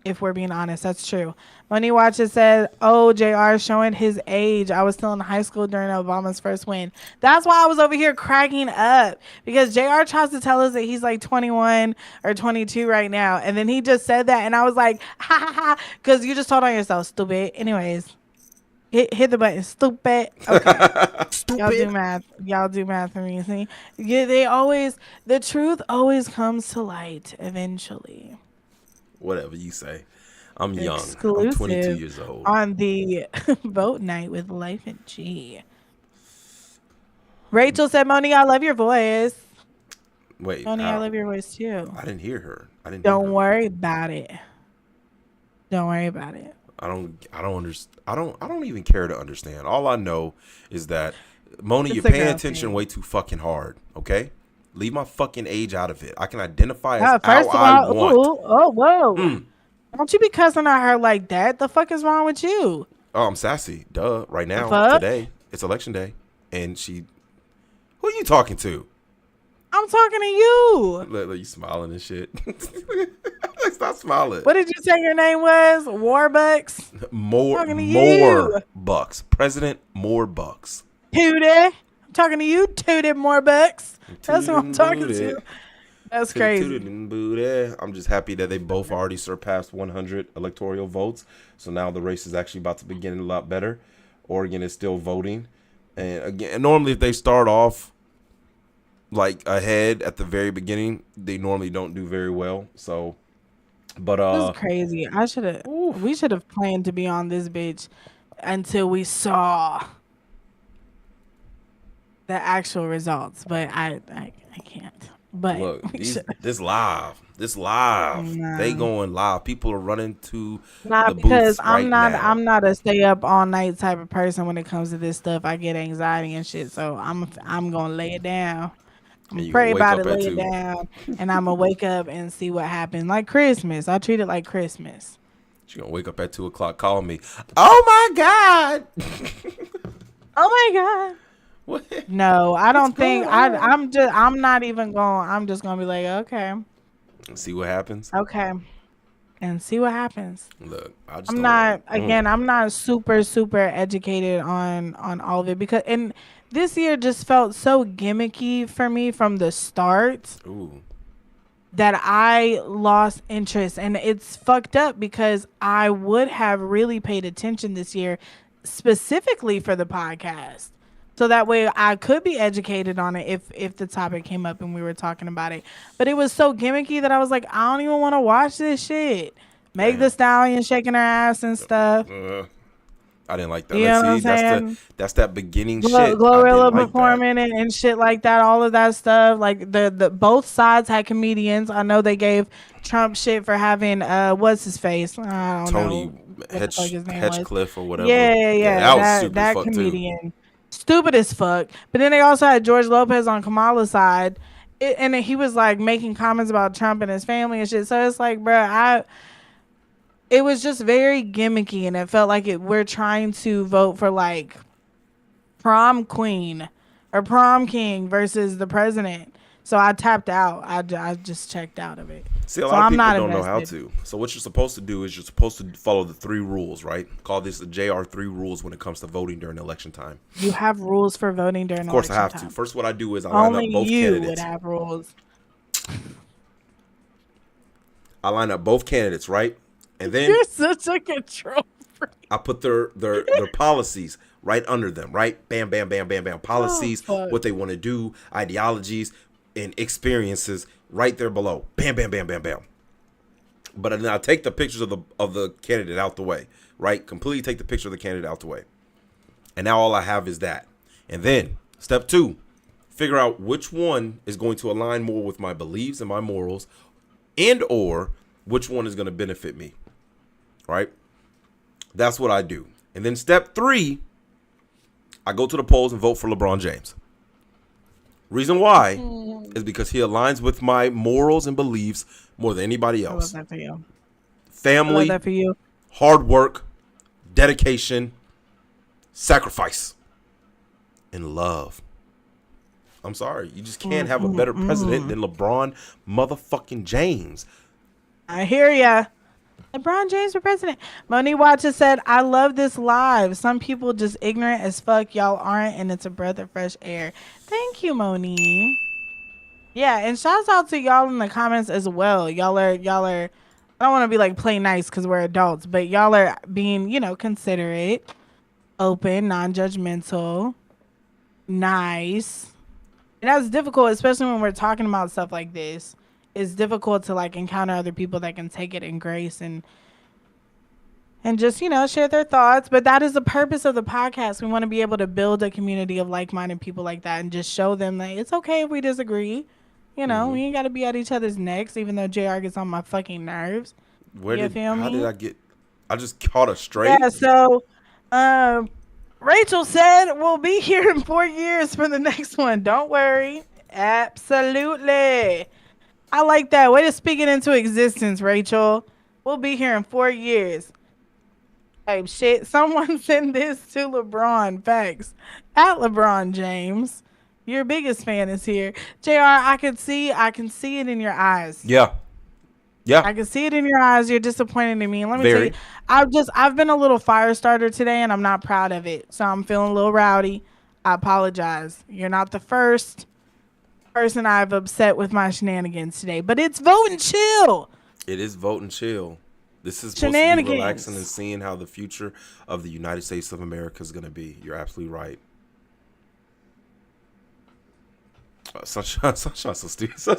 if we're being honest. That's true. Moni Watches said, oh, JR showing his age. I was still in high school during Obama's first win. That's why I was over here cracking up, because JR tries to tell us that he's like 21 or 22 right now. And then he just said that. And I was like, ha ha ha, because you just told on yourself, stupid. Anyways. Hit the button, stupid. Okay. Stupid. Y'all do math for me. See, yeah, the truth always comes to light eventually. Whatever you say. I'm young. Exclusive I'm 22 years old. on the vote night with Life and G. Rachel said, Moni, I love your voice. Wait. Moni, I love your voice too. I didn't hear her. Don't worry about it. Don't worry about it. I don't understand. I don't even care to understand. All I know is that Moni, It's you're a paying girl attention thing. way too fucking hard. Okay, leave my fucking age out of it. I can identify as First how of I all, want. oh, whoa. Don't you be cussing at her like that. The fuck is wrong with you? Oh, I'm sassy. Duh. Right now, fuck? today, it's election day, and she. Who are you talking to? I'm talking to you. Look, you smiling and shit. Stop smiling. What did you say your name was? Warbucks? More talking to you. bucks. President, more bucks. Tootie. I'm talking to you, Tootie Warbucks. That's what I'm talking Tootie. to. That's crazy. Crazy. I'm just happy that they both already surpassed 100 electoral votes. So now the race is actually about to begin a lot better. Oregon is still voting. And again, normally if they start off like ahead at the very beginning, they normally don't do very well. So, but This is crazy. We should have planned to be on this bitch until we saw the actual results. But I can't. But look, we should. this live, Nah. they going live. People are running to Nah, the because booths right now. I'm not a stay up all night type of person when it comes to this stuff. I get anxiety and shit, so I'm gonna lay it down. I'm And you pray gonna wake about up it, at lay 2. it down, and I'm gonna wake up and see what happens. Like Christmas, I treat it like Christmas. She gonna wake up at 2 o'clock, call me. Oh my God! Oh my God. What? No, I don't think going on? I'm not even going. I'm just gonna be like, okay, See what happens. and see what happens. Look, I just I'm don't- not again. I'm not super educated on all of it, because and this year just felt so gimmicky for me from the start Ooh. that I lost interest, and it's fucked up because I would have really paid attention this year specifically for the podcast. So that way I could be educated on it if the topic came up and we were talking about it. But it was so gimmicky that I was like, I don't even want to watch this shit. Meg the Stallion shaking her ass and stuff. I didn't like that. You know what I'm that's saying? that's that beginning shit. Glorilla I didn't like performing and shit like that. All of that stuff. Like the both sides had comedians. I know they gave Trump shit for having what's his face? I that. don't Tony know what the fuck his name was. Hedgecliffe or whatever. Yeah. That was super that fucked comedian. too. Stupid as fuck. But then they also had George Lopez on Kamala's side. And then he was like making comments about Trump and his family and shit. So it's like, bruh, it was just very gimmicky, and it felt like we're trying to vote for like prom queen or prom king versus the president. So I tapped out. I just checked out of it. See, a So lot of I'm people not don't know how invested. to. So what you're supposed to do is you're supposed to follow the 3 rules, right? Call this the JR 3 rules when it comes to voting during election time. You have rules for voting during Of course, I election have time. to. First, what I do is I line Only up both you candidates. would have rules. I line up both candidates, right? And then You're such a control freak. I put their policies right under them, right? Bam, bam, bam, bam, bam. Policies, fuck. what they want to do, ideologies, and experiences right there below. Bam, bam, bam, bam, bam. But then I take the pictures of the candidate out the way, right? Completely take the picture of the candidate out the way. And now all I have is that. And then step 2, figure out which one is going to align more with my beliefs and my morals, and or which one is going to benefit me, right? That's what I do. And then step 3, I go to the polls and vote for LeBron James. Reason why is because he aligns with my morals and beliefs more than anybody I love else. that for you. I love Family, that for you. hard work, dedication, sacrifice, and love. I'm sorry. You just can't have a better president than LeBron motherfucking James. I hear ya. LeBron James for president. Moni Watcher said, I love this live. Some people just ignorant as fuck. Y'all aren't, and it's a breath of fresh air. Thank you, Moni. Yeah, and shouts out to y'all in the comments as well. Y'all are, I don't want to be like play nice because we're adults, but y'all are being, considerate, open, non-judgmental, nice. And that's difficult, especially when we're talking about stuff like this. It's difficult to like encounter other people that can take it in grace and just, share their thoughts. But that is the purpose of the podcast. We want to be able to build a community of like-minded people like that and just show them that it's okay if we disagree. We ain't got to be at each other's necks, even though JR gets on my fucking nerves. How did I get? I just caught a straight. Yeah, so Rachel said we'll be here in 4 years for the next one. Don't worry. Absolutely. I like that. Way to speak it into existence, Rachel. We'll be here in 4 years. Hey, shit. Someone send this to LeBron. Facts. At LeBron James. Your biggest fan is here. JR, I can see it in your eyes. Yeah. I can see it in your eyes. You're disappointed in me. And let me tell you, I've been a little fire starter today, and I'm not proud of it. So I'm feeling a little rowdy. I apologize. You're not the first person I've upset with my shenanigans today, but it's vote and chill. It is vote and chill. This is supposed to be relaxing and seeing how the future of the United States of America is going to be. You're absolutely right. Sunshine's so stupid. So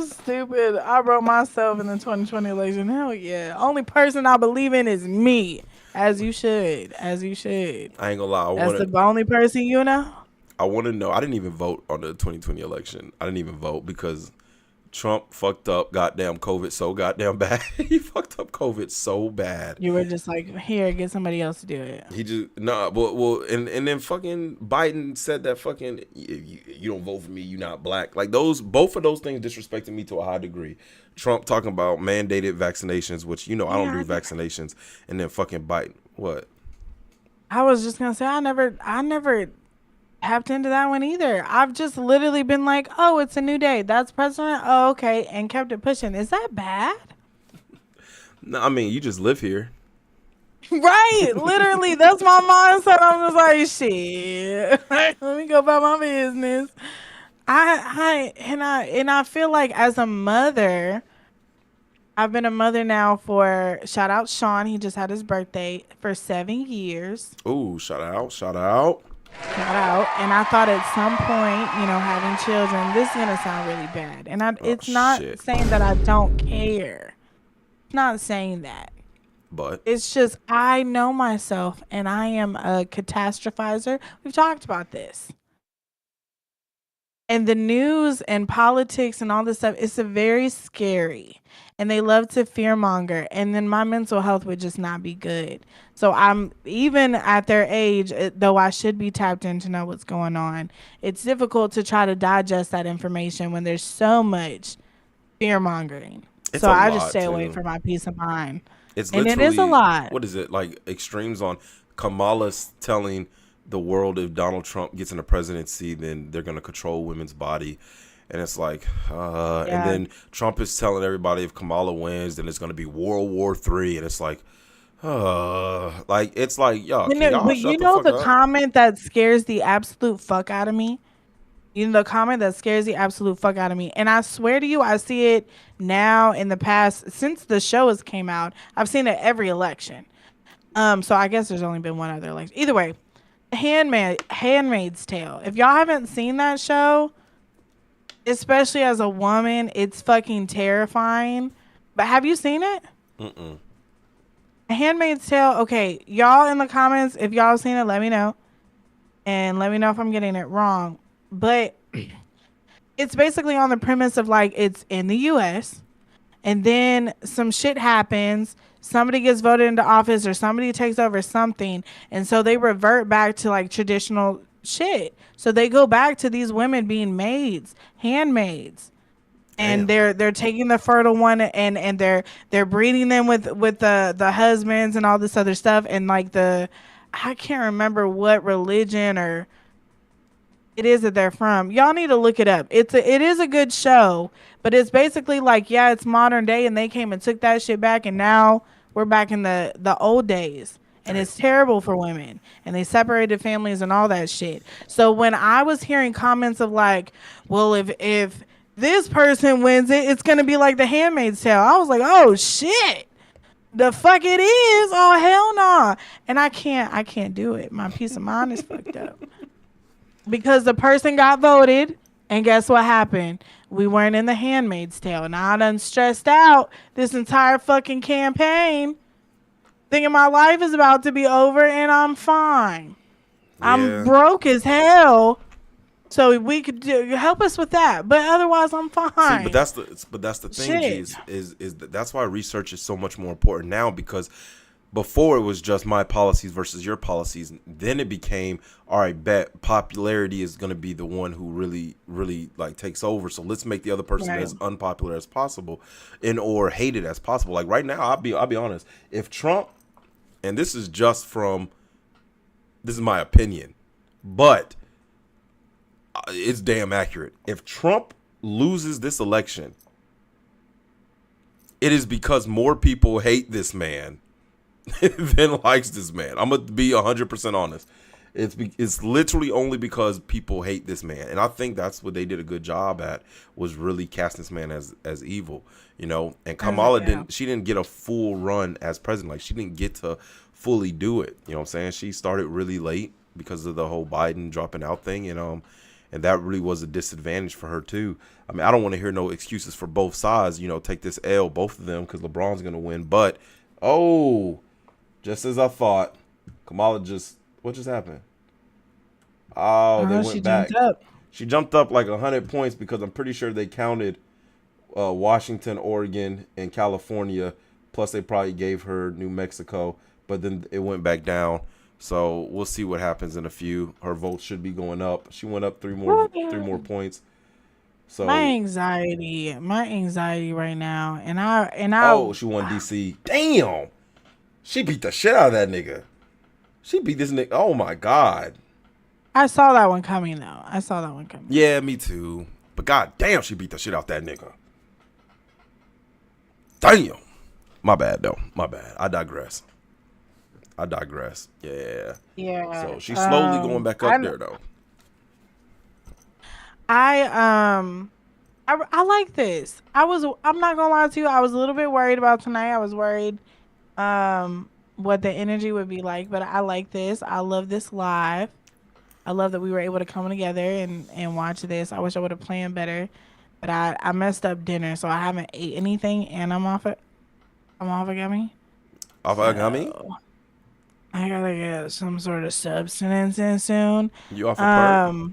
stupid. I wrote myself in the 2020 election. Hell yeah. Only person I believe in is me. As you should. I ain't gonna lie. That's the only person you know? I want to know. I didn't even vote on the 2020 election. I didn't even vote because Trump fucked up goddamn COVID so goddamn bad. He fucked up COVID so bad. You were just like, here, get somebody else to do it. He just, and then fucking Biden said that fucking, you don't vote for me, you not black. Like both of those things disrespected me to a high degree. Trump talking about mandated vaccinations, which, I don't do vaccinations. And then fucking Biden. What? I was just going to say, I never tapped into that one either. I've just literally been like, oh, it's a new day. That's president. Oh, okay. And kept it pushing. Is that bad? No, I mean, you just live here. Right. Literally. That's my mindset. I'm just like, shit. Let me go about my business. I feel like as a mother, I've been a mother now for, shout out Sean. He just had his birthday, for 7 years. Ooh, shout out. Shout out. And I thought at some point, having children, this is going to sound really bad. And it's not saying that I don't care. It's not saying that. But it's just, I know myself and I am a catastrophizer. We've talked about this. And the news and politics and all this stuff, it's a very scary. And they love to fearmonger. And then my mental health would just not be good. So I'm, even at their age, though I should be tapped in to know what's going on, it's difficult to try to digest that information when there's so much fearmongering. So I just stay away for my peace of mind. And it is a lot. What is it? Like extremes on Kamala's telling the world if Donald Trump gets in the presidency, then they're going to control women's body. And it's like, and then Trump is telling everybody if Kamala wins, then it's going to be World War III. And it's like, it's like, y'all, but you know the comment that scares the absolute fuck out of me? The comment that scares the absolute fuck out of me. And I swear to you, I see it now in the past, since the show has came out. I've seen it every election. So I guess there's only been one other election. Either way, Handmaid's Tale. If y'all haven't seen that show, especially as a woman, it's fucking terrifying. But have you seen it? Mm-mm. Handmaid's Tale. Okay, y'all in the comments, if y'all seen it, let me know. And let me know if I'm getting it wrong. But it's basically on the premise of like it's in the US and then some shit happens. Somebody gets voted into office or somebody takes over something. And so they revert back to like traditional shit. So they go back to these women being maids, handmaids. And Damn. they're taking the fertile one and they're breeding them with the husbands and all this other stuff and like the I can't remember what religion or it is that they're from. Y'all need to look it up. It is a good show, but it's basically like, yeah, it's modern day and they came and took that shit back and now we're back in the old days. And it's terrible for women. And they separated families and all that shit. So when I was hearing comments of like, well, if this person wins it, it's gonna be like the Handmaid's Tale. I was like, oh shit. The fuck it is. Oh hell no. And I can't do it. My peace of mind is fucked up. Because the person got voted, and guess what happened? We weren't in the Handmaid's Tale. And I done stressed out this entire fucking campaign, thinking my life is about to be over, and I'm fine. I'm broke as hell. So we could help us with that, but otherwise I'm fine. See, but that's the thing, G, is that's why research is so much more important now, because before it was just my policies versus your policies. Then it became, all right, bet popularity is going to be the one who really, really like takes over. So let's make the other person as unpopular as possible or hated as possible. Like right now, I'll be honest. If Trump, and this is my opinion, but it's damn accurate. If Trump loses this election, it is because more people hate this man than likes this man. I'm gonna be 100% honest. It's literally only because people hate this man, and I think that's what they did a good job at, was really casting this man as evil, you know. And Kamala didn't get a full run as president. Like she didn't get to fully do it. You know what I'm saying? She started really late because of the whole Biden dropping out thing, and that really was a disadvantage for her too. I mean, I don't want to hear no excuses for both sides. You know, take this L, both of them, because LeBron's gonna win. But just as I thought, Kamala what just happened? Oh, they went back. She jumped up like 100 points because I'm pretty sure they counted Washington, Oregon, and California. Plus, they probably gave her New Mexico, but then it went back down. So we'll see what happens in a few. Her vote should be going up. She went up three more points. So my anxiety right now, and I. Oh, she won DC. Damn. She beat the shit out of that nigga. She beat this nigga. Oh my God. I saw that one coming though. Yeah, me too. But god damn, she beat the shit out that nigga. Damn. My bad though. My bad. I digress. Yeah. Yeah. So she's slowly going back up there though. I like this. I'm not gonna lie to you. I was a little bit worried about tonight. I was worried what the energy would be like, but I like this. I love this live. I love that we were able to come together and watch this. I wish I would have planned better, but I messed up dinner, so I haven't ate anything, and I'm off a gummy. Off a gummy? I gotta get some sort of substance in soon. You off a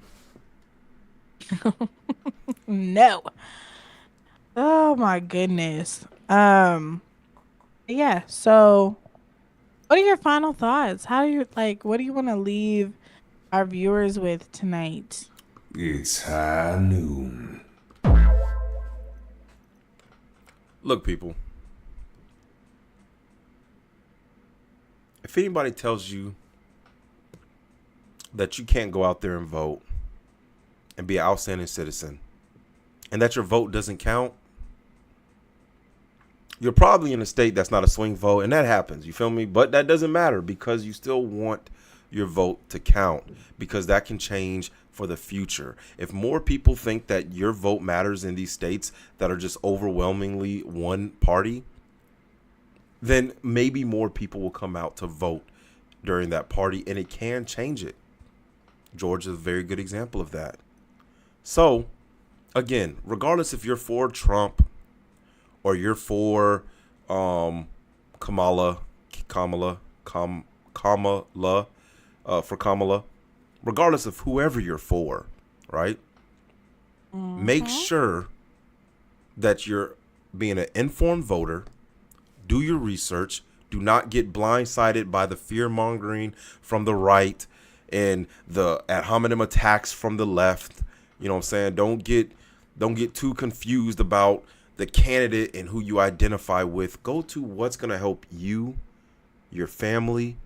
perk? No. Oh my goodness. Yeah, so what are your final thoughts? What do you want to leave our viewers with tonight? It's high noon. Look, people. If anybody tells you that you can't go out there and vote and be an outstanding citizen and that your vote doesn't count, you're probably in a state that's not a swing vote, and that happens. You feel me? But that doesn't matter, because you still want your vote to count, because that can change for the future. If more people think that your vote matters in these states that are just overwhelmingly one party, then maybe more people will come out to vote during that party, and it can change it. Georgia is a very good example of that. So again, regardless if you're for Trump or you're for Kamala, for Kamala, regardless of whoever you're for, right? Make sure that you're being an informed voter. Do your research. Do not get blindsided by the fear mongering from the right and the ad hominem attacks from the left. You know what I'm saying? Don't get too confused about the candidate and who you identify with. Go to what's going to help you, your family,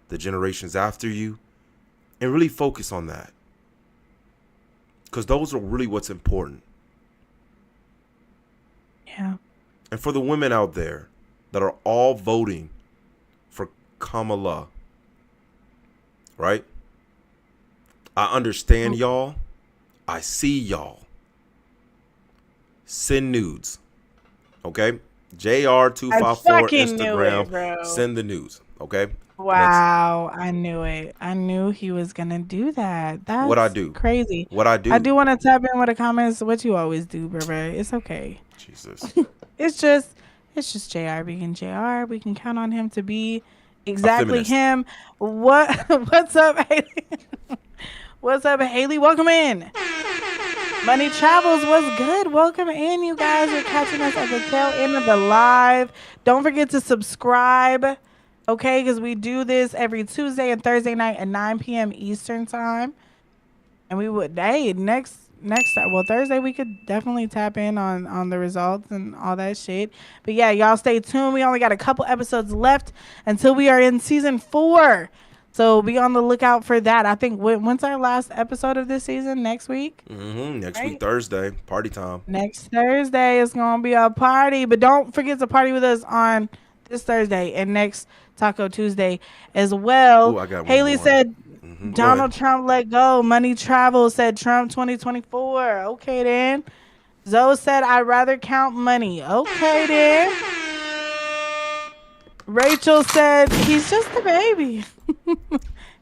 the generations after you, and really focus on that. Because those are really what's important. Yeah. And for the women out there that are all voting for Kamala, right? I understand y'all. I see y'all. Send nudes. Okay? JR254 Instagram. Send the news. Okay? Wow, I knew it. I knew he was gonna do that. That's what I do. Crazy. What I do. I do want to tap in with the comments. What you always do, bro. It's okay. Jesus. It's just JR being JR. We can count on him to be exactly him. What's up, Haley? What's up, Haley? Welcome in. Money Travels was good. Welcome in, you guys. You're catching us at the tail end of the live. Don't forget to subscribe. Okay, because we do this every Tuesday and Thursday night at 9 p.m. Eastern time. And we would, next Thursday we could definitely tap in on the results and all that shit. But yeah, y'all stay tuned. We only got a couple episodes left until we are in season 4. So be on the lookout for that. I think when's our last episode of this season? Next week? Next week, Thursday. Party time. Next Thursday is going to be a party. But don't forget to party with us on this Thursday and next Taco Tuesday as well. Ooh, I got Haley said Donald Go Trump let go. Money Travel said Trump 2024. Okay then. Zoe said I'd rather count money. Okay then. Rachel said he's just a baby.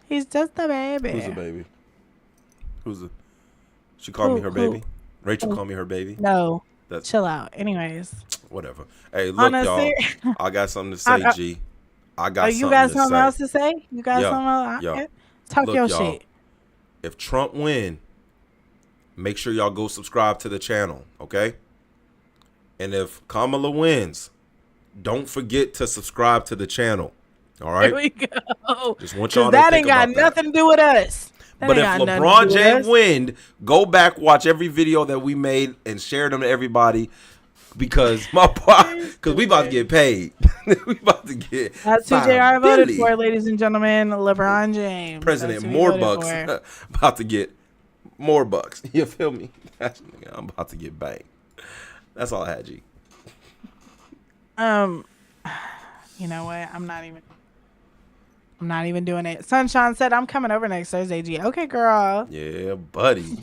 He's just a baby. Who's a baby? She called me her baby? Rachel called me her baby? No. Chill out. Anyways. Whatever. Hey, look, y'all. I got something to say, G. I got something to say. You got something else to say? You got something else? Talk your shit. If Trump win, make sure y'all go subscribe to the channel, okay? And if Kamala wins, don't forget to subscribe to the channel. All right? Here we go. Just want y'all to think about that. That ain't got nothing to do with us. But if LeBron James win, go back, watch every video that we made and share them to everybody because we about to get paid. We about to get. That's who JR voted for, ladies and gentlemen. LeBron James. President more bucks. About to get more bucks. You feel me? I'm about to get banged. That's all I had, G. You know what? I'm not even doing it. Sunshine said I'm coming over next Thursday, G. Okay, girl. Yeah, buddy.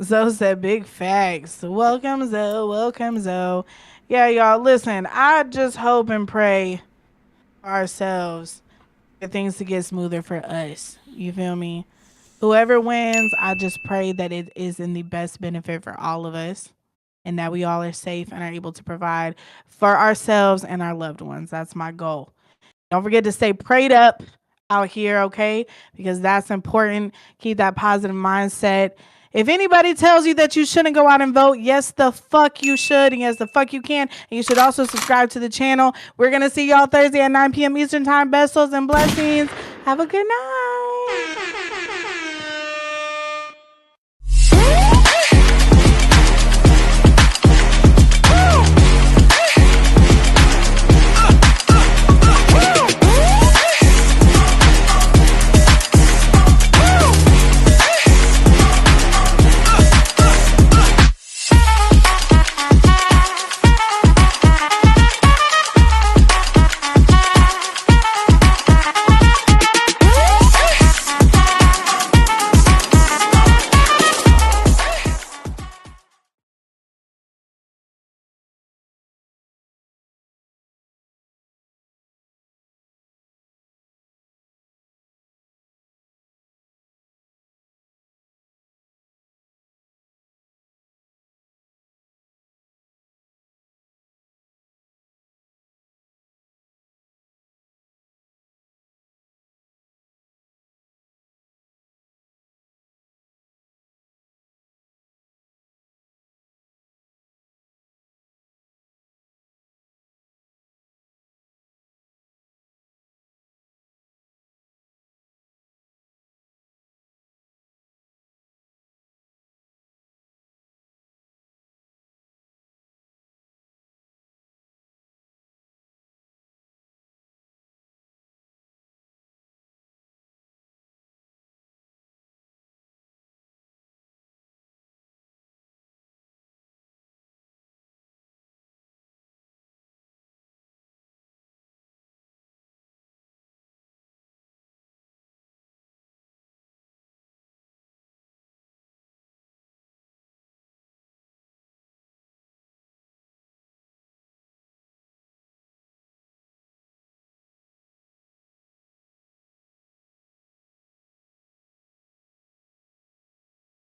Zoe said big facts. Welcome, Zoe. Welcome, Zoe. Yeah, y'all, listen, I just hope and pray for ourselves for things to get smoother for us. You feel me? Whoever wins, I just pray that it is in the best benefit for all of us and that we all are safe and are able to provide for ourselves and our loved ones. That's my goal. Don't forget to stay prayed up out here, okay? Because that's important. Keep that positive mindset. If anybody tells you that you shouldn't go out and vote, yes, the fuck you should. And yes, the fuck you can. And you should also subscribe to the channel. We're going to see y'all Thursday at 9 p.m. Eastern time. Besos and blessings. Have a good night.